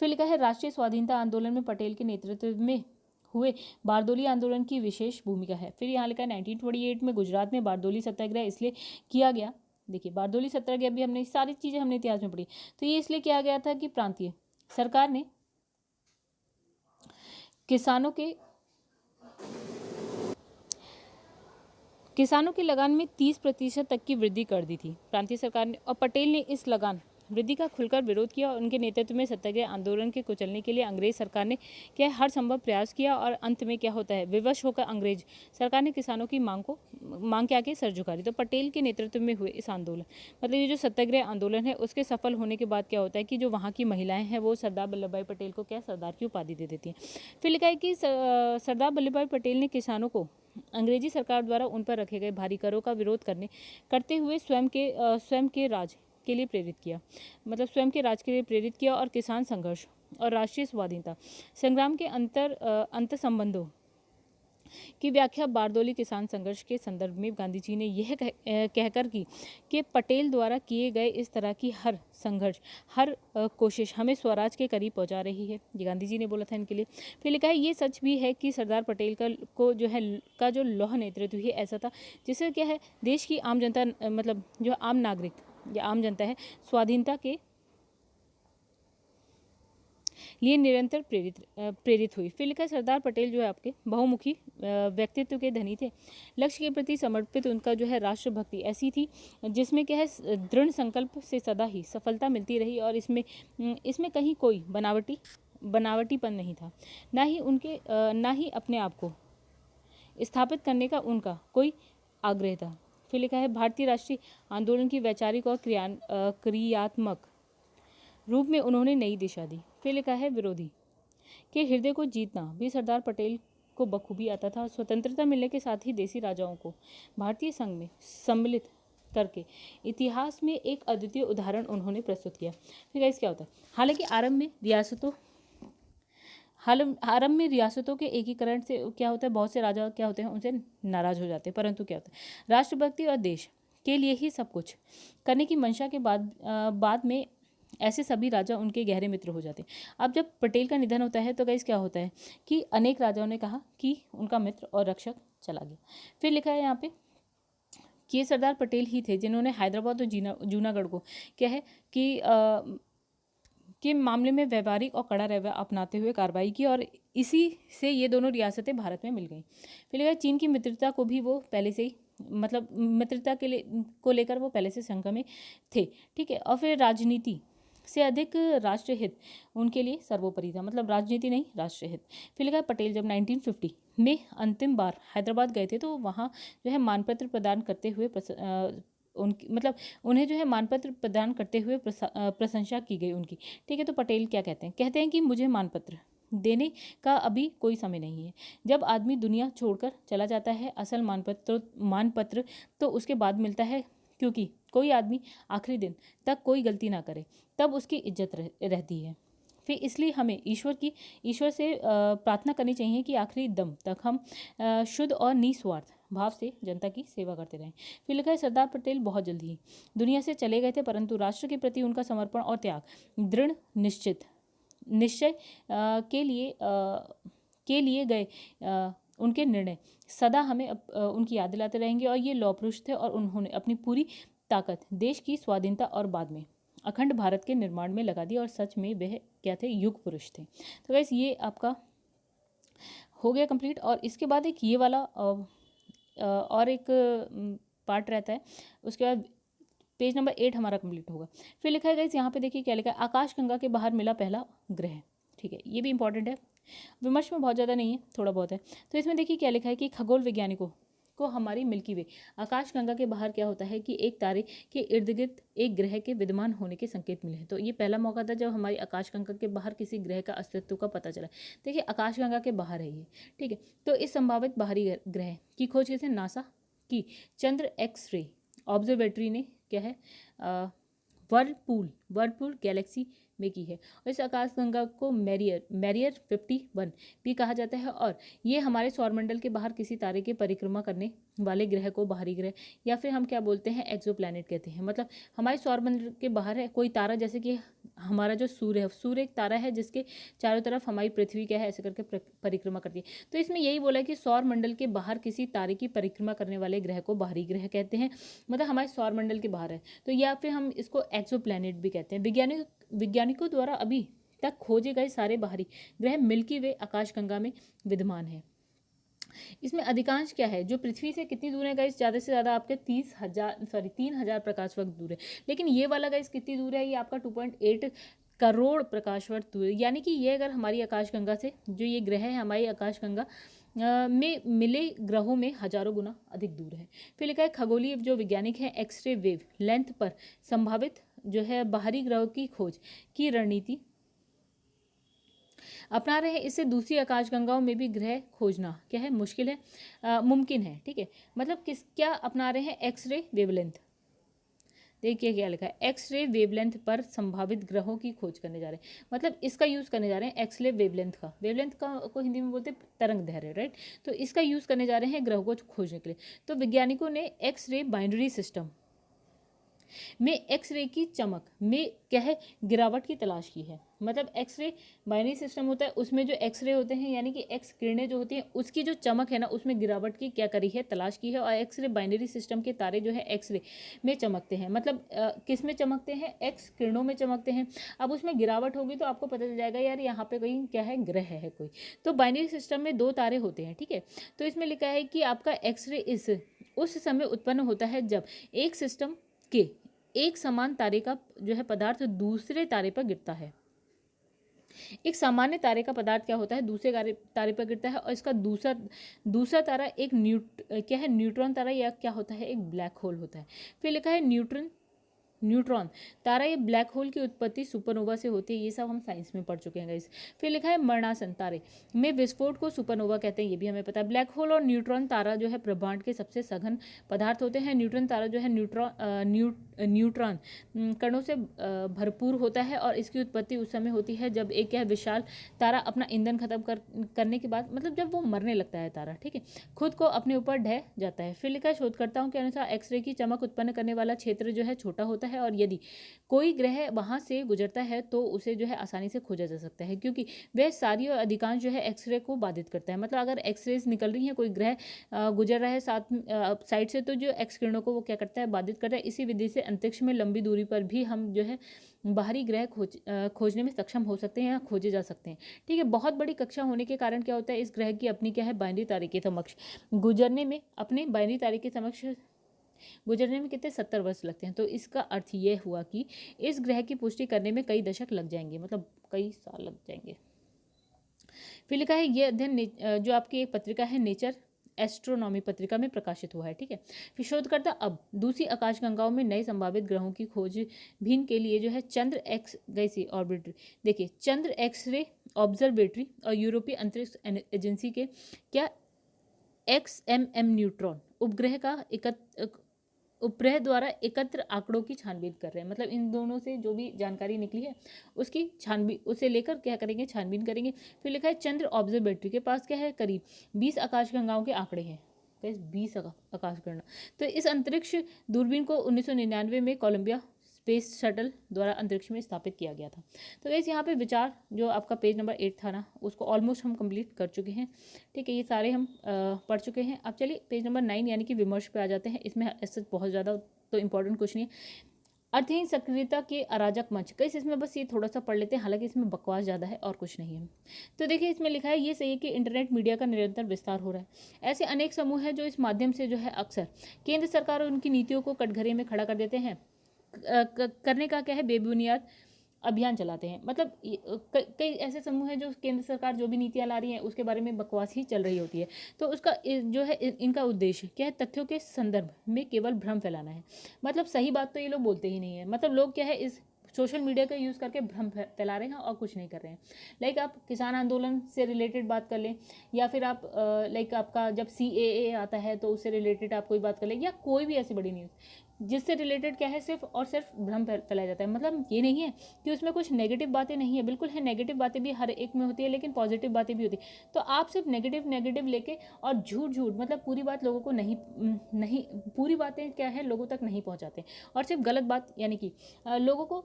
Speaker 1: फिर लिखा है राष्ट्रीय स्वाधीनता आंदोलन में पटेल के नेतृत्व में हुए बारदोली आंदोलन की विशेष भूमिका है। फिर यहाँ लिखा है 1928 में गुजरात में बारदोली सत्याग्रह इसलिए किया गया। देखिए बारदोली सत्याग्रह भी हमने सारी चीज़ें हमने इतिहास में पढ़ी, तो ये इसलिए किया गया था कि प्रांतीय सरकार ने किसानों की लगान में 30% तक की वृद्धि कर दी थी प्रांतीय सरकार ने, और पटेल ने इस लगान वृद्धि का खुलकर विरोध किया और उनके नेतृत्व में सत्याग्रह आंदोलन के कुचलने के लिए अंग्रेज सरकार ने क्या हर संभव प्रयास किया और अंत में क्या होता है विवश होकर अंग्रेज सरकार ने किसानों की मांग के आगे सर झुका दी। तो पटेल के नेतृत्व में हुए इस आंदोलन मतलब ये जो सत्याग्रह आंदोलन है उसके सफल होने के बाद क्या होता है कि जो वहाँ की महिलाएं हैं वो सरदार वल्लभ भाई पटेल को क्या सरदार की उपाधि दे देती हैं। फिर लिखा है कि सरदार वल्लभ भाई पटेल ने किसानों को अंग्रेजी सरकार द्वारा उन पर रखे गए भारी करों का विरोध करते हुए स्वयं के राज के लिए प्रेरित किया, मतलब स्वयं के राज के लिए प्रेरित किया और किसान संघर्ष और राष्ट्रीय स्वाधीनता संग्राम के अंतर संबंधों की व्याख्या बारदोली किसान संघर्ष के संदर्भ में गांधी जी ने यह कहकर की कि पटेल द्वारा किए गए इस तरह की हर संघर्ष हर कोशिश हमें स्वराज के करीब पहुंचा रही है, ये गांधी जी ने बोला था इनके लिए। फिर लिखा है ये सच भी है कि सरदार पटेल का जो लौह नेतृत्व ही ऐसा था जिससे क्या है देश की आम जनता मतलब जो आम नागरिक या आम जनता है स्वाधीनता के लिए निरंतर प्रेरित हुई। फिर लिखा है सरदार पटेल जो है आपके बहुमुखी व्यक्तित्व के धनी थे। लक्ष्य के प्रति समर्पित उनका जो है राष्ट्रभक्ति ऐसी थी जिसमें क्या है दृढ़ संकल्प से सदा ही सफलता मिलती रही, और इसमें कहीं कोई बनावटीपन नहीं था, ना ही अपने आप को स्थापित करने का उनका कोई आग्रह था। फिर लिखा है भारतीय राष्ट्रीय आंदोलन की वैचारिक और क्रियात्मक रूप में उन्होंने नई दिशा दी। फिर लिखा है विरोधी के हृदय को जीतना भी सरदार पटेल को बखूबी आता था। स्वतंत्रता मिलने के साथ ही देसी राजाओं को भारतीय संघ में सम्मिलित करके इतिहास में एक अद्वितीय उदाहरण उन्होंने प्रस्तुत किया। फिर गाइस क्या होता है, हालांकि आरंभ में रियासतों के एकीकरण से क्या होता है, बहुत से राजा क्या होते हैं उनसे नाराज हो जाते हैं, परंतु क्या होता है राष्ट्रभक्ति और देश के लिए ही सब कुछ करने की मंशा के बाद में ऐसे सभी राजा उनके गहरे मित्र हो जाते हैं। अब जब पटेल का निधन होता है तो गाइस क्या होता है कि अनेक राजाओं ने कहा कि उनका मित्र और रक्षक चला गया। फिर लिखा है यहाँ पे कि ये सरदार पटेल ही थे जिन्होंने हैदराबाद और जूनागढ़ को क्या है कि के मामले में व्यवहारिक और कड़ा रवैया अपनाते हुए कार्रवाई की, और इसी से ये दोनों रियासतें भारत में मिल गई। फिर लिखा है चीन की मित्रता को भी वो पहले से ही मतलब मित्रता को लेकर वो पहले से शंका में थे, ठीक है। और फिर राजनीति से अधिक राष्ट्रहित उनके लिए सर्वोपरि था, मतलब राजनीति नहीं राष्ट्रहित। फिर लिखा है पटेल जब 1950 में अंतिम बार हैदराबाद गए थे तो वहाँ जो है मानपत्र प्रदान करते हुए उन्हें जो है मानपत्र प्रदान करते हुए प्रशंसा की गई उनकी, ठीक है। तो पटेल क्या कहते हैं कि मुझे मानपत्र देने का अभी कोई समय नहीं है। जब आदमी दुनिया छोड़कर चला जाता है असल मानपत्र तो उसके बाद मिलता है, क्योंकि कोई आदमी आखिरी दिन तक कोई गलती ना करे तब उसकी इज्जत रहती है। फिर इसलिए हमें ईश्वर से प्रार्थना करनी चाहिए कि आखिरी दम तक हम शुद्ध और निस्वार्थ भाव से जनता की सेवा करते रहें। फिर लिखा है सरदार पटेल बहुत जल्दी ही दुनिया से चले गए थे, परंतु राष्ट्र के प्रति उनका समर्पण और त्याग दृढ़ निश्चय के लिए गए उनके निर्णय सदा हमें उनकी याद दिलाते रहेंगे। और ये लौह पुरुष थे और उन्होंने अपनी पूरी ताकत देश की स्वाधीनता और बाद में अखंड भारत के निर्माण में लगा दी, और सच में वह क्या थे, युग पुरुष थे। तो वैसे ये आपका हो गया कंप्लीट। और इसके बाद एक ये वाला और एक पार्ट रहता है, उसके बाद पेज नंबर 8 हमारा कंप्लीट होगा। फिर लिखा है गाइस यहाँ पे देखिए क्या लिखा है, आकाश गंगा के बाहर मिला पहला ग्रह, ठीक है। ये भी इंपॉर्टेंट है, विमर्श में बहुत ज़्यादा नहीं है, थोड़ा बहुत है। तो इसमें देखिए क्या लिखा है कि खगोल वैज्ञानिकों को हमारी मिल्की वे आकाश गंगा के बाहर क्या होता है कि एक तारे के इर्द गिर्द एक ग्रह के विद्यमान होने के संकेत मिले हैं। तो ये पहला मौका था जब हमारी आकाश गंगा के बाहर किसी ग्रह का अस्तित्व का पता चला। देखिए आकाश गंगा के बाहर है ये, ठीक है। तो इस संभावित बाहरी ग्रह की खोज किसे, नासा की चंद्र एक्स रे ऑब्जर्वेटरी ने क्या है वर्लपूल गैलेक्सी में की है। और इस आकाशगंगा को मैरियर 51 भी कहा जाता है, और ये हमारे सौरमंडल के बाहर किसी तारे के परिक्रमा करने वाले ग्रह को बाहरी ग्रह या फिर हम क्या बोलते हैं एक्सोप्लैनेट कहते हैं। मतलब हमारे सौरमंडल के बाहर है कोई तारा, जैसे कि हमारा जो सूर्य है, सूर्य एक तारा है जिसके चारों तरफ हमारी पृथ्वी क्या है ऐसे करके परिक्रमा करती है। तो इसमें यही बोला है कि सौरमंडल के बाहर किसी तारे की परिक्रमा करने वाले ग्रह को बाहरी ग्रह कहते हैं, मतलब हमारे सौरमंडल के बाहर है। तो या फिर हम इसको एक्सोप्लैनेट भी कहते हैं। वैज्ञानिकों द्वारा अभी तक खोजे गए सारे बाहरी ग्रह मिल्की वे आकाशगंगा में विद्यमान है। इसमें अधिकांश क्या है, जो पृथ्वी से कितनी दूर है गाइस, ज़्यादा से ज़्यादा आपके 3,000 प्रकाश वर्ष दूर है। लेकिन ये वाला गाइस कितनी दूर है, ये आपका 2.8 करोड़ प्रकाश वर्ष दूर है। यानी कि ये अगर हमारी आकाशगंगा से जो ये ग्रह है हमारी आकाशगंगा में मिले ग्रहों में हजारों गुना अधिक दूर है। फिर लिखा है खगोलीय जो वैज्ञानिक हैं एक्सरे वेव लेंथ पर संभावित जो है बाहरी ग्रहों की खोज की रणनीति अपना रहे हैं। इससे दूसरी आकाशगंगाओं में भी ग्रह खोजना क्या है मुश्किल है, मुमकिन है, ठीक है। मतलब क्या अपना रहे हैं, एक्सरे वेवलेंथ। देखिए क्या लिखा है, एक्सरे वेवलेंथ पर संभावित ग्रहों की खोज करने जा रहे हैं, मतलब इसका यूज़ करने जा रहे हैं एक्सरे वेवलेंथ का को हिंदी में बोलते हैं तरंग दैर्घ्य, राइट। तो इसका यूज़ करने जा रहे हैं ग्रहों को खोजने के लिए। तो वैज्ञानिकों ने एक्सरे बाइनरी सिस्टम में एक्सरे की चमक में क्या है गिरावट की तलाश की है। मतलब एक्सरे बाइनरी सिस्टम होता है, उसमें जो एक्सरे होते हैं यानी कि एक्स किरणें जो होती हैं उसकी जो चमक है ना उसमें गिरावट की क्या करी है, तलाश की है। और एक्सरे बाइनरी सिस्टम के तारे जो है एक्सरे में चमकते हैं, मतलब किस में चमकते हैं, एक्स किरणों में चमकते हैं। अब उसमें गिरावट होगी तो आपको पता चल जाएगा यार यहाँ पे कहीं क्या है, ग्रह है कोई। तो बाइनरी सिस्टम में 2 तारे होते हैं, ठीक है। तो इसमें लिखा है कि आपका एक्सरे इस उस समय उत्पन्न होता है जब एक सिस्टम के एक समान तारे का जो है पदार्थ दूसरे तारे पर गिरता है। एक सामान्य तारे का पदार्थ क्या होता है, दूसरे तारे पर गिरता है, और इसका दूसरा तारा एक क्या है, न्यूट्रॉन तारा, या क्या होता है, एक ब्लैक होल होता है। फिर लिखा है न्यूट्रॉन तारा, ये ब्लैक होल की उत्पत्ति सुपरनोवा से होती है। ये सब हम साइंस में पढ़ चुके हैं गाइस। फिर लिखा है मरणासन तारे में विस्फोट को सुपरनोवा कहते हैं, ये भी हमें पता है। ब्लैक होल और न्यूट्रॉन तारा जो है ब्रह्मांड के सबसे सघन पदार्थ होते हैं। न्यूट्रॉन तारा जो है न्यूट्रॉन कणों से भरपूर होता है, और इसकी उत्पत्ति उस समय होती है जब एक यह विशाल तारा अपना ईंधन खत्म करने के बाद, मतलब जब वो मरने लगता है तारा, ठीक है, खुद को अपने ऊपर ढह जाता है। फिर लिखा है शोधकर्ताओं के अनुसार एक्सरे की चमक उत्पन्न करने वाला क्षेत्र जो है छोटा होता है, और यदि कोई ग्रह वहां से गुजरता है तो उसे जो है आसानी से खोजा जा सकता है, क्योंकि वह सारी और अधिकांश जो है एक्सरे को बाधित करता है। मतलब अगर एक्सरेज निकल रही हैं, कोई ग्रह गुजर रहा है साइड से, तो जो एक्स किरणों को वो क्या करता है, बाधित करता है। इसी विधि से अंतरिक्ष में लंबी दूरी पर भी हम जो है बाहरी ग्रह खोजने में सक्षम हो सकते हैं या खोजे जा सकते हैं, ठीक है। बहुत बड़ी कक्षा होने के कारण क्या होता है, इस ग्रह की अपनी क्या है, बाइनरी तारे के समक्ष गुजरने में, अपने बाइनरी तारे के समक्ष गुजरने में कितने 70 वर्ष लगते हैं। तो इसका अर्थ ये हुआ कि इस ग्रह की पुष्टि करने में कई दशक लग जाएंगे, मतलब कई साल लग जाएंगे। फिर लिखा है ये अध्ययन जो आपकी एक पत्रिका है नेचर एस्ट्रोनॉमी पत्रिका में प्रकाशित हुआ है, ठीक है। फिर शोधकर्ता अब दूसरी आकाशगंगाओं में नए संभावित ग्रहों की खोजबीन के लिए जो है चंद्र एक्स गैसी ऑर्बिटरी, देखिए चंद्र एक्सरे ऑब्जर्वेटरी और यूरोपीय अंतरिक्ष एजेंसी के क्या XMM न्यूट्रॉन उपग्रह द्वारा एकत्र आंकड़ों की छानबीन कर रहे हैं। मतलब इन दोनों से जो भी जानकारी निकली है उसकी छानबीन, उसे लेकर क्या करेंगे, छानबीन करेंगे। फिर लिखा है चंद्र ऑब्जर्वेटरी के पास क्या है, करीब 20 आकाशगंगाओं के आंकड़े हैं, 20 आकाशगंगा। तो इस अंतरिक्ष दूरबीन को 1999 में कोलंबिया स्पेस शटल द्वारा अंतरिक्ष में स्थापित किया गया था। तो गाइस यहाँ पे विचार जो आपका पेज नंबर 8 था ना, उसको ऑलमोस्ट हम कंप्लीट कर चुके हैं, ठीक है। ये सारे हम पढ़ चुके हैं। अब चलिए पेज नंबर 9 यानी कि विमर्श पे आ जाते हैं। इसमें ऐसा बहुत ज़्यादा तो इंपॉर्टेंट कुछ नहीं है। अर्थहीन सक्रियता के अराजक मंच, कई इसमें बस ये थोड़ा सा पढ़ लेते हैं, हालांकि इसमें बकवास ज़्यादा है और कुछ नहीं है। तो देखिए इसमें लिखा है ये सही है कि इंटरनेट मीडिया का निरंतर विस्तार हो रहा है। ऐसे अनेक समूह हैं जो इस माध्यम से जो है अक्सर केंद्र सरकार और उनकी नीतियों को कटघरे में खड़ा कर देते हैं, करने का क्या है, बेबुनियाद अभियान चलाते हैं। मतलब कई ऐसे समूह हैं जो केंद्र सरकार जो भी नीतियां ला रही है उसके बारे में बकवास ही चल रही होती है। तो उसका जो है इनका उद्देश्य क्या है, तथ्यों के संदर्भ में केवल भ्रम फैलाना है। मतलब सही बात तो ये लोग बोलते ही नहीं है। मतलब लोग क्या है, इस सोशल मीडिया का यूज़ करके भ्रम फैला रहे हैं और कुछ नहीं कर रहे हैं। लाइक आप किसान आंदोलन से रिलेटेड बात कर लें, या फिर आप लाइक आपका जब CAA आता है तो उससे रिलेटेड आप कोई बात कर लें, या कोई भी ऐसी बड़ी न्यूज़ जिससे रिलेटेड क्या है, सिर्फ और सिर्फ भ्रम फैलाया जाता है। मतलब ये नहीं है कि उसमें कुछ नेगेटिव बातें नहीं है, बिल्कुल है, नेगेटिव बातें भी हर एक में होती है, लेकिन पॉजिटिव बातें भी होती है। तो आप सिर्फ नेगेटिव लेके और झूठ मतलब पूरी बात लोगों को नहीं पूरी बातें क्या है लोगों तक नहीं पहुंचाते, और सिर्फ गलत बात यानी कि लोगों को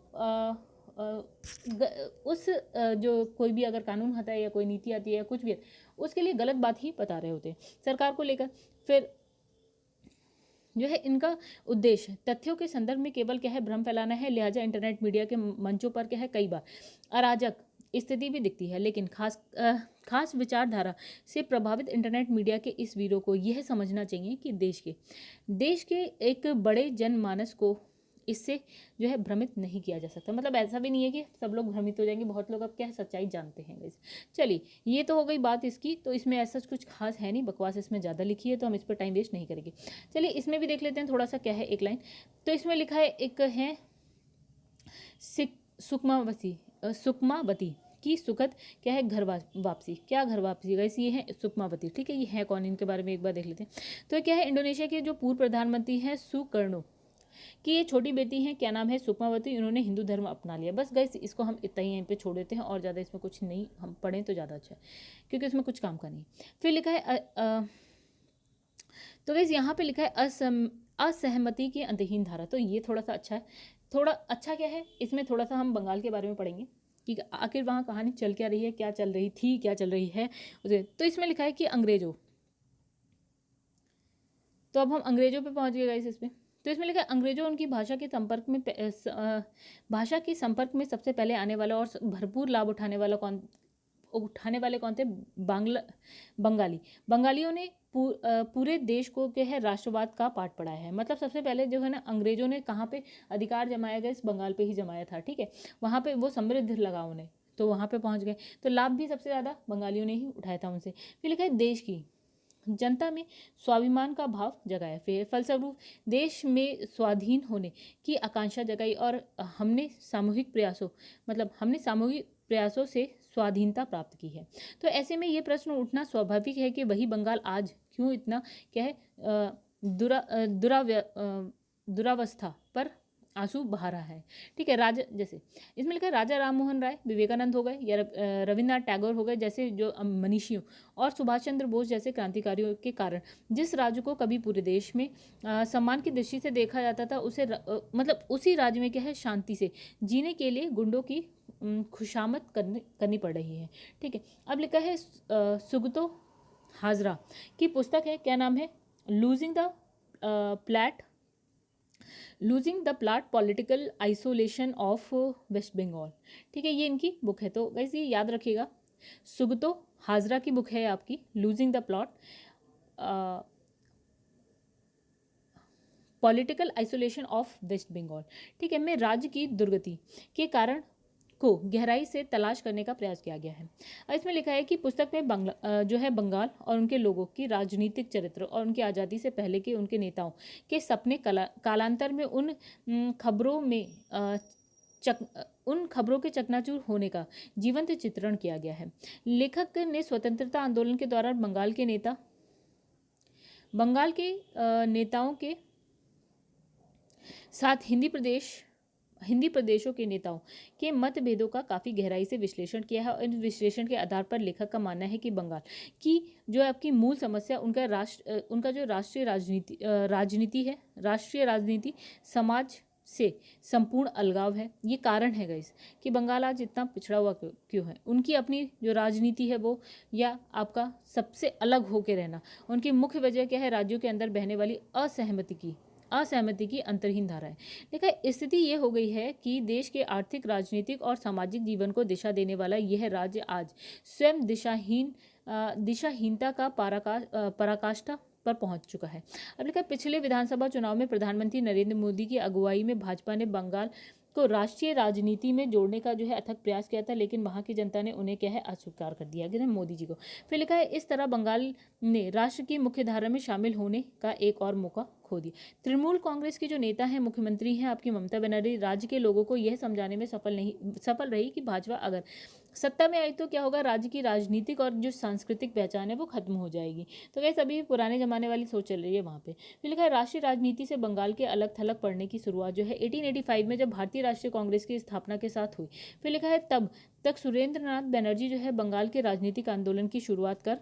Speaker 1: जो कोई भी अगर कानून आता है या कोई नीति आती है या कुछ भी है, उसके लिए गलत बात ही बता रहे होते हैं सरकार को लेकर। फिर जो है इनका उद्देश्य तथ्यों के संदर्भ में केवल क्या है, भ्रम फैलाना है। लिहाजा इंटरनेट मीडिया के मंचों पर क्या है, कई बार अराजक स्थिति भी दिखती है, लेकिन खास विचारधारा से प्रभावित इंटरनेट मीडिया के इस वीरों को यह समझना चाहिए कि देश के एक बड़े जनमानस को इससे जो है भ्रमित नहीं किया जा सकता। मतलब ऐसा भी नहीं है कि सब लोग भ्रमित हो जाएंगे, बहुत लोग अब क्या है सच्चाई जानते हैं गाइस। चलिए ये तो हो गई बात इसकी, तो इसमें ऐसा कुछ खास है नहीं, बकवास इसमें ज़्यादा लिखी है तो हम इस पर टाइम वेस्ट नहीं करेंगे। चलिए इसमें भी देख लेते हैं थोड़ा सा क्या है, एक लाइन। तो इसमें लिखा है, एक है सुकमावती की सुखद क्या है, घर वापसी। क्या घर वापसी गाइस, ये है सुकमावती, ठीक है। ये है कौन, इनके बारे में एक बार देख लेते हैं। तो क्या है, इंडोनेशिया के जो पूर्व प्रधानमंत्री हैं सुकर्णो कि ये छोटी बेटी हैं, क्या नाम है, सुकमावती। उन्होंने हिंदू धर्म अपना लिया। बस गाइस इसको हम इतना ही यहीं पे छोड़ देते हैं, और ज़्यादा इसमें कुछ नहीं हम पढ़ें तो ज़्यादा अच्छा है, क्योंकि इसमें कुछ काम का नहीं। फिर लिखा है तो गाइस यहाँ पे लिखा है असहमति की अंतहीन धारा। तो ये थोड़ा सा अच्छा है। थोड़ा अच्छा क्या है, इसमें थोड़ा सा हम बंगाल के बारे में पढ़ेंगे। कि आखिर वहाँ कहानी चल क्या रही है, क्या चल रही थी, क्या चल रही है उसे। तो इसमें लिखा है कि अंग्रेजों, तो अब हम अंग्रेजों पे पहुंच गए गाइस इसमें। तो इसमें लिखा है अंग्रेजों उनकी भाषा के संपर्क में भाषा के संपर्क में सबसे पहले आने वाला और भरपूर लाभ उठाने वाले कौन थे? बंगाली। बंगालियों ने पूरे देश को क्या है राष्ट्रवाद का पाठ पढ़ाया है। मतलब सबसे पहले जो है ना अंग्रेजों ने कहाँ पे अधिकार जमाया गया? इस बंगाल पे ही जमाया था, ठीक है। वहाँ पे वो समृद्ध लगा उन्हें, तो वहाँ पे पहुँच गए। तो लाभ भी सबसे ज़्यादा बंगालियों ने ही उठाया था उनसे। फिर लिखा है देश की जनता में स्वाभिमान का भाव जगाया, फिर फलस्वरूप देश में स्वाधीन होने की आकांक्षा जगाई और हमने सामूहिक प्रयासों से स्वाधीनता प्राप्त की है। तो ऐसे में ये प्रश्न उठना स्वाभाविक है कि वही बंगाल आज क्यों इतना क्या है दुरावस्था पर आंसू बहा रहा है, ठीक है। राजा जैसे इसमें लिखा है राजा राम मोहन राय, विवेकानंद हो गए या रविन्द्रनाथ टैगोर हो गए जैसे जो मनीषियों और सुभाष चंद्र बोस जैसे क्रांतिकारियों के कारण जिस राज्य को कभी पूरे देश में सम्मान की दृष्टि से देखा जाता था उसे मतलब उसी राज्य में क्या है शांति से जीने के लिए गुंडों की खुशामद करनी पड़ रही है, ठीक है। अब लिखा है सुगतो हाजरा की पुस्तक है, क्या नाम है? Losing the plot political isolation of West Bengal, ठीक है। ये इनकी बुक है, तो वैसे ये याद रखिएगा। सुगतो हाजरा की बुक है आपकी, losing the plot political isolation of West Bengal, ठीक है, में राज्य की दुर्गति के कारण को गहराई से तलाश करने का प्रयास किया गया है। इसमें लिखा है कि पुस्तक में जो है बंगाल और उनके लोगों की राजनीतिक चरित्र और उनकी आज़ादी से पहले के उनके नेताओं के सपने कालांतर में उन खबरों के चकनाचूर होने का जीवंत चित्रण किया गया है। लेखक ने स्वतंत्रता आंदोलन के दौरान बंगाल के नेताओं के साथ हिंदी प्रदेशों के नेताओं के मतभेदों का काफ़ी गहराई से विश्लेषण किया है और इन विश्लेषण के आधार पर लेखक का मानना है कि बंगाल की जो आपकी मूल समस्या उनका जो राष्ट्रीय राजनीति समाज से संपूर्ण अलगाव है। ये कारण है गाइस कि बंगाल आज इतना पिछड़ा हुआ क्यों है। उनकी अपनी जो राजनीति है वो या आपका सबसे अलग होकर रहना, उनकी मुख्य वजह क्या है? राज्यों के अंदर बहने वाली असहमति की अंतरहीन धारा है। देखा स्थिति ये हो गई है कि देश के आर्थिक, राजनीतिक और सामाजिक जीवन को दिशा देने वाला यह राज्य आज स्वयं दिशाहीनता का पराकाष्ठा पर पहुंच चुका है। अब लिखा पिछले विधानसभा चुनाव में प्रधानमंत्री नरेंद्र मोदी की अगुवाई में भाजपा ने बंगाल को राष्ट्रीय राजनीति में जोड़ने का जो है अथक प्रयास किया था, लेकिन वहां की जनता ने उन्हें क्या है अस्वीकार कर दिया कि मोदी जी को। फिर लिखा है इस तरह बंगाल ने राष्ट्र की मुख्य धारा में शामिल होने का एक और मौका खो दिया। तृणमूल कांग्रेस की जो नेता है, मुख्यमंत्री हैं आपकी ममता बनर्जी, राज्य के लोगों को यह समझाने में सफल रही कि भाजपा अगर सत्ता में आई तो क्या होगा, राज्य की राजनीतिक और जो सांस्कृतिक पहचान है वो खत्म हो जाएगी। तो कैसे अभी पुराने जमाने वाली सोच चल रही है वहाँ पे। फिर लिखा है राष्ट्रीय राजनीति से बंगाल के अलग थलग पड़ने की शुरुआत जो है 1885 में जब भारतीय राष्ट्रीय कांग्रेस की स्थापना के साथ हुई। फिर लिखा है तब तक सुरेंद्र नाथ बनर्जी जो है बंगाल के राजनीतिक आंदोलन की शुरुआत कर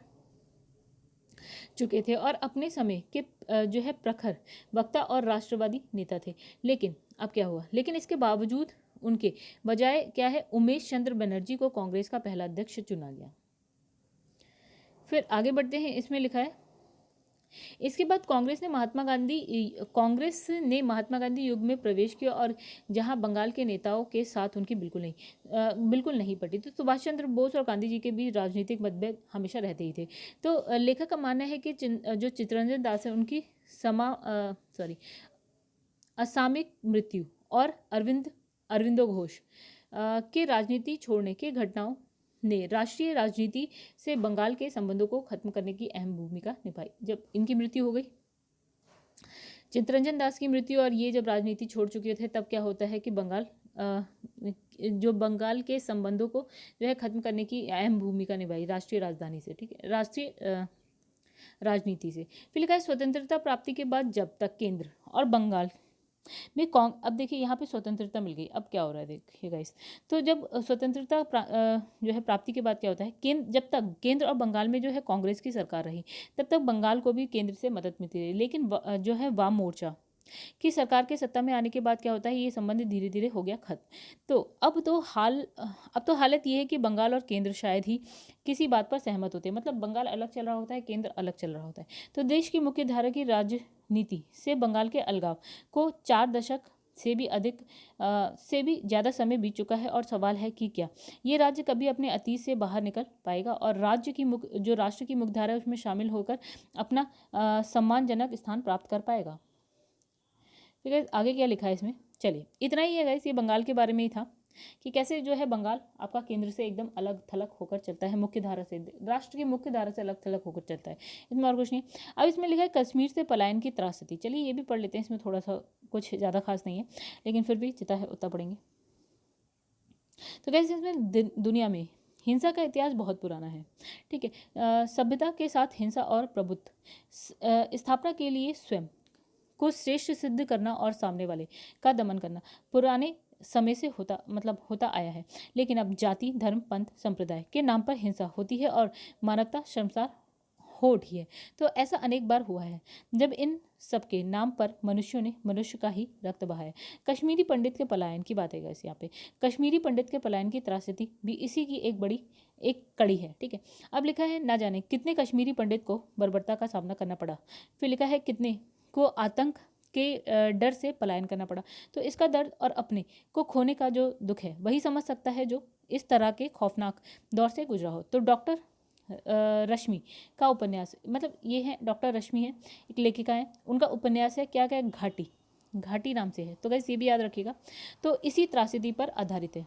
Speaker 1: चुके थे और अपने समय के जो है प्रखर वक्ता और राष्ट्रवादी नेता थे। लेकिन अब क्या हुआ? लेकिन इसके बावजूद उनके बजाय क्या है उमेश चंद्र बनर्जी को कांग्रेस का पहला अध्यक्ष चुना गया। फिर आगे बढ़ते हैं, इसमें लिखा है इसके बाद कांग्रेस ने महात्मा गांधी युग में प्रवेश किया और जहां बंगाल के नेताओं के साथ उनकी बिल्कुल नहीं पटी। तो सुभाष चंद्र बोस और गांधी जी के बीच राजनीतिक मतभेद हमेशा रहते ही थे। तो लेखक का मानना है कि जो चित्तरंजन दास है उनकी असामयिक मृत्यु और अरविंदो घोष के राजनीति छोड़ने के घटनाओं ने राष्ट्रीय राजनीति से बंगाल के संबंधों को खत्म करने की अहम भूमिका निभाई। जब इनकी मृत्यु हो गई, चित्तरंजन दास की मृत्यु, और ये जब राजनीति छोड़ चुके थे, तब क्या होता है कि बंगाल के संबंधों को जो है खत्म करने की अहम भूमिका निभाई राष्ट्रीय राजधानी से, ठीक है, राष्ट्रीय राजनीति से। फिर लिखा है स्वतंत्रता प्राप्ति के बाद जब तक केंद्र और बंगाल में अब देखिए यहाँ पे स्वतंत्रता मिल गई, अब क्या हो रहा है देखिए गाइस। तो जब स्वतंत्रता जो है प्राप्ति के बाद क्या होता है, जब तक केंद्र और बंगाल में जो है कांग्रेस की सरकार रही, तब तक बंगाल को भी केंद्र से मदद मिलती रही। लेकिन जो है वाम मोर्चा कि सरकार के सत्ता में आने के बाद क्या होता है, ये संबंध धीरे धीरे हो गया खत्म। तो अब तो हालत ये है कि बंगाल और केंद्र शायद ही किसी बात पर सहमत होते हैं। मतलब बंगाल अलग चल रहा होता है, केंद्र अलग चल रहा होता है। तो देश की मुख्य धारा की राजनीति से बंगाल के अलगाव को 4 दशक से भी ज़्यादा समय बीत चुका है, और सवाल है कि क्या ये राज्य कभी अपने अतीत से बाहर निकल पाएगा और जो राष्ट्र की मुख्यधारा है उसमें शामिल होकर अपना सम्मानजनक स्थान प्राप्त कर पाएगा। तो गाइस आगे क्या लिखा है इसमें, चलिए इतना ही है गाइस, ये बंगाल के बारे में ही था कि कैसे जो है बंगाल आपका केंद्र से एकदम अलग थलग होकर चलता है, मुख्य धारा से, राष्ट्र की मुख्य धारा से अलग थलग होकर चलता है। इसमें और कुछ नहीं। अब इसमें लिखा है कश्मीर से पलायन की त्रासदी। चलिए ये भी पढ़ लेते हैं, इसमें थोड़ा सा कुछ ज़्यादा खास नहीं है, लेकिन फिर भी जितना है उतना पढ़ेंगे। तो गाइस इसमें दुनिया में हिंसा का इतिहास बहुत पुराना है, ठीक है। सभ्यता के साथ हिंसा और प्रभुत्व स्थापना के लिए स्वयं को श्रेष्ठ सिद्ध करना और सामने वाले का दमन करना पुराने समय से होता आया है। लेकिन अब जाति, धर्म, पंथ, संप्रदाय के नाम पर हिंसा होती है और मानवता शर्मसार हो उठी है। तो ऐसा अनेक बार हुआ है जब इन सबके नाम पर मनुष्यों ने मनुष्य का ही रक्त बहाया। कश्मीरी पंडित के पलायन की बात है गाइस यहाँ पे। कश्मीरी पंडित के पलायन की त्रासदी भी इसी की एक कड़ी है, ठीक है। अब लिखा है ना जाने कितने कश्मीरी पंडित को बर्बरता का सामना करना पड़ा। फिर लिखा है कितने को आतंक के डर से पलायन करना पड़ा। तो इसका दर्द और अपने को खोने का जो दुख है वही समझ सकता है जो इस तरह के खौफनाक दौर से गुजरा हो। तो डॉक्टर रश्मि का उपन्यास, मतलब ये है डॉक्टर रश्मि है, एक लेखिका है, उनका उपन्यास है क्या क्या घाटी नाम से है। तो गाइस ये भी याद रखिएगा। तो इसी त्रासदी पर आधारित है।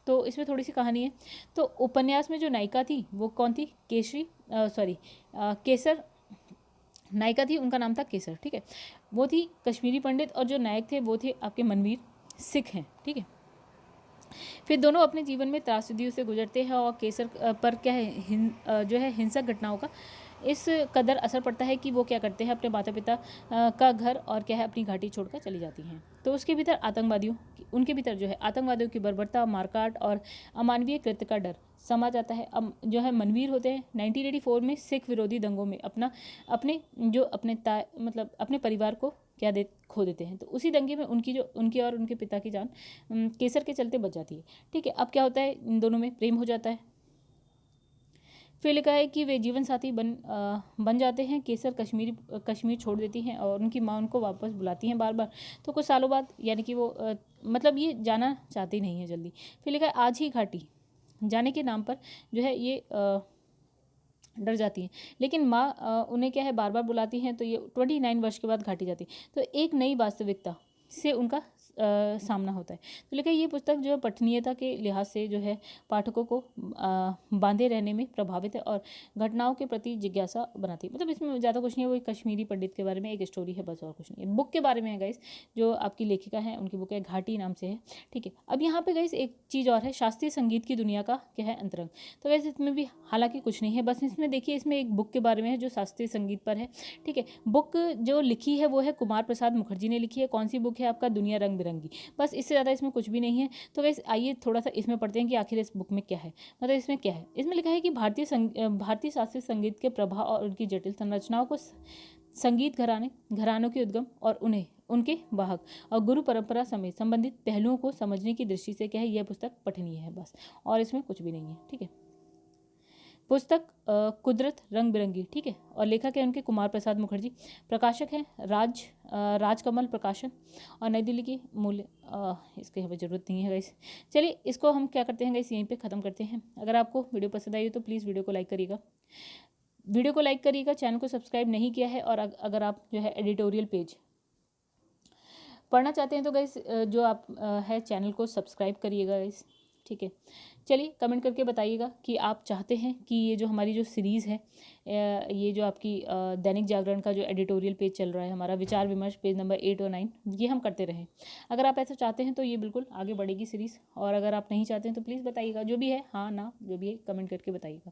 Speaker 1: तो इसमें थोड़ी सी कहानी है। तो उपन्यास में जो नायिका थी वो कौन थी, केसर नायिका थी, उनका नाम था केसर, ठीक है। वो थी कश्मीरी पंडित, और जो नायक थे वो थे आपके मनवीर सिख हैं, ठीक है। फिर दोनों अपने जीवन में त्रासदियों से गुजरते हैं और केसर पर क्या है जो है हिंसक घटनाओं का इस कदर असर पड़ता है कि वो क्या करते हैं, अपने माता पिता का घर और क्या है अपनी घाटी छोड़कर चली जाती हैं। तो उनके भीतर जो है आतंकवादियों की बर्बरता, मारकाट और अमानवीय कृत्य का डर समा जाता है। अब जो है मनवीर होते हैं 1984 में सिख विरोधी दंगों में अपने परिवार को खो देते हैं। तो उसी दंगे में उनकी और उनके पिता की जान केसर के चलते बच जाती है, ठीक है। अब क्या होता है, इन दोनों में प्रेम हो जाता है। फिर लिखा है कि वे जीवन साथी बन जाते हैं। केसर कश्मीर छोड़ देती हैं और उनकी माँ उनको वापस बुलाती हैं बार बार। तो कुछ सालों बाद यानी कि वो ये जाना चाहती नहीं है जल्दी। फिर लिखा है आज ही घाटी जाने के नाम पर जो है ये डर जाती हैं, लेकिन माँ उन्हें क्या है बार बार बुलाती हैं। तो ये 29 वर्ष के बाद घाटी जाती है। तो एक नई वास्तविकता से उनका सामना होता है। तो लेकिन ये पुस्तक जो है पठनीयता के लिहाज से जो है पाठकों को बांधे रहने में प्रभावित है और घटनाओं के प्रति जिज्ञासा बनाती है। मतलब इसमें ज़्यादा कुछ नहीं है, वो एक कश्मीरी पंडित के बारे में एक स्टोरी है, बस और कुछ नहीं है। बुक के बारे में है गाइस, जो आपकी लेखिका है उनकी बुक है घाटी नाम से है, ठीक है। अब यहाँ पे गाइस एक चीज़ और है, शास्त्रीय संगीत की दुनिया का क्या है अंतरंग। तो गाइस इसमें भी हालांकि कुछ नहीं है, बस इसमें देखिए इसमें एक बुक के बारे में है जो शास्त्रीय संगीत पर है, ठीक है। बुक जो लिखी है वो है कुमार प्रसाद मुखर्जी ने लिखी है। कौन सी बुक है आपका, दुनिया रंग बिरंगी। बस इससे ज़्यादा इसमें कुछ भी नहीं है। तो गाइस आइए थोड़ा सा इसमें पढ़ते हैं कि आखिर इस बुक में क्या है, मतलब इसमें क्या है। इसमें लिखा है कि भारतीय शास्त्रीय संगीत के प्रभाव और उनकी जटिल संरचनाओं को संगीत घरानों के उद्गम और उनके वाहक और गुरु परंपरा समेत संबंधित पहलुओं को समझने की दृष्टि से क्या है यह पुस्तक पठनीय है, बस और इसमें कुछ भी नहीं है, ठीक है। पुस्तक कुदरत रंग बिरंगी, ठीक है। और लेखक है उनके कुमार प्रसाद मुखर्जी। प्रकाशक है राजकमल प्रकाशन और नई दिल्ली की मूल्य इसकी हमें ज़रूरत नहीं है गाइस। चलिए इसको हम क्या करते हैं गाइस, यहीं पे ख़त्म करते हैं। अगर आपको वीडियो पसंद आई हो तो प्लीज़ वीडियो को लाइक करिएगा, चैनल को सब्सक्राइब नहीं किया है। और अगर आप जो है एडिटोरियल पेज पढ़ना चाहते हैं तो गाइस जो आप है चैनल को सब्सक्राइब करिएगा गाइस, ठीक है। चलिए कमेंट करके बताइएगा कि आप चाहते हैं कि ये जो हमारी जो सीरीज़ है, ये जो आपकी दैनिक जागरण का जो एडिटोरियल पेज चल रहा है हमारा विचार विमर्श पेज नंबर 8 और 9, ये हम करते रहें। अगर आप ऐसा चाहते हैं तो ये बिल्कुल आगे बढ़ेगी सीरीज़। और अगर आप नहीं चाहते हैं तो प्लीज़ बताइएगा, जो भी है हाँ ना जो भी है कमेंट करके बताइएगा।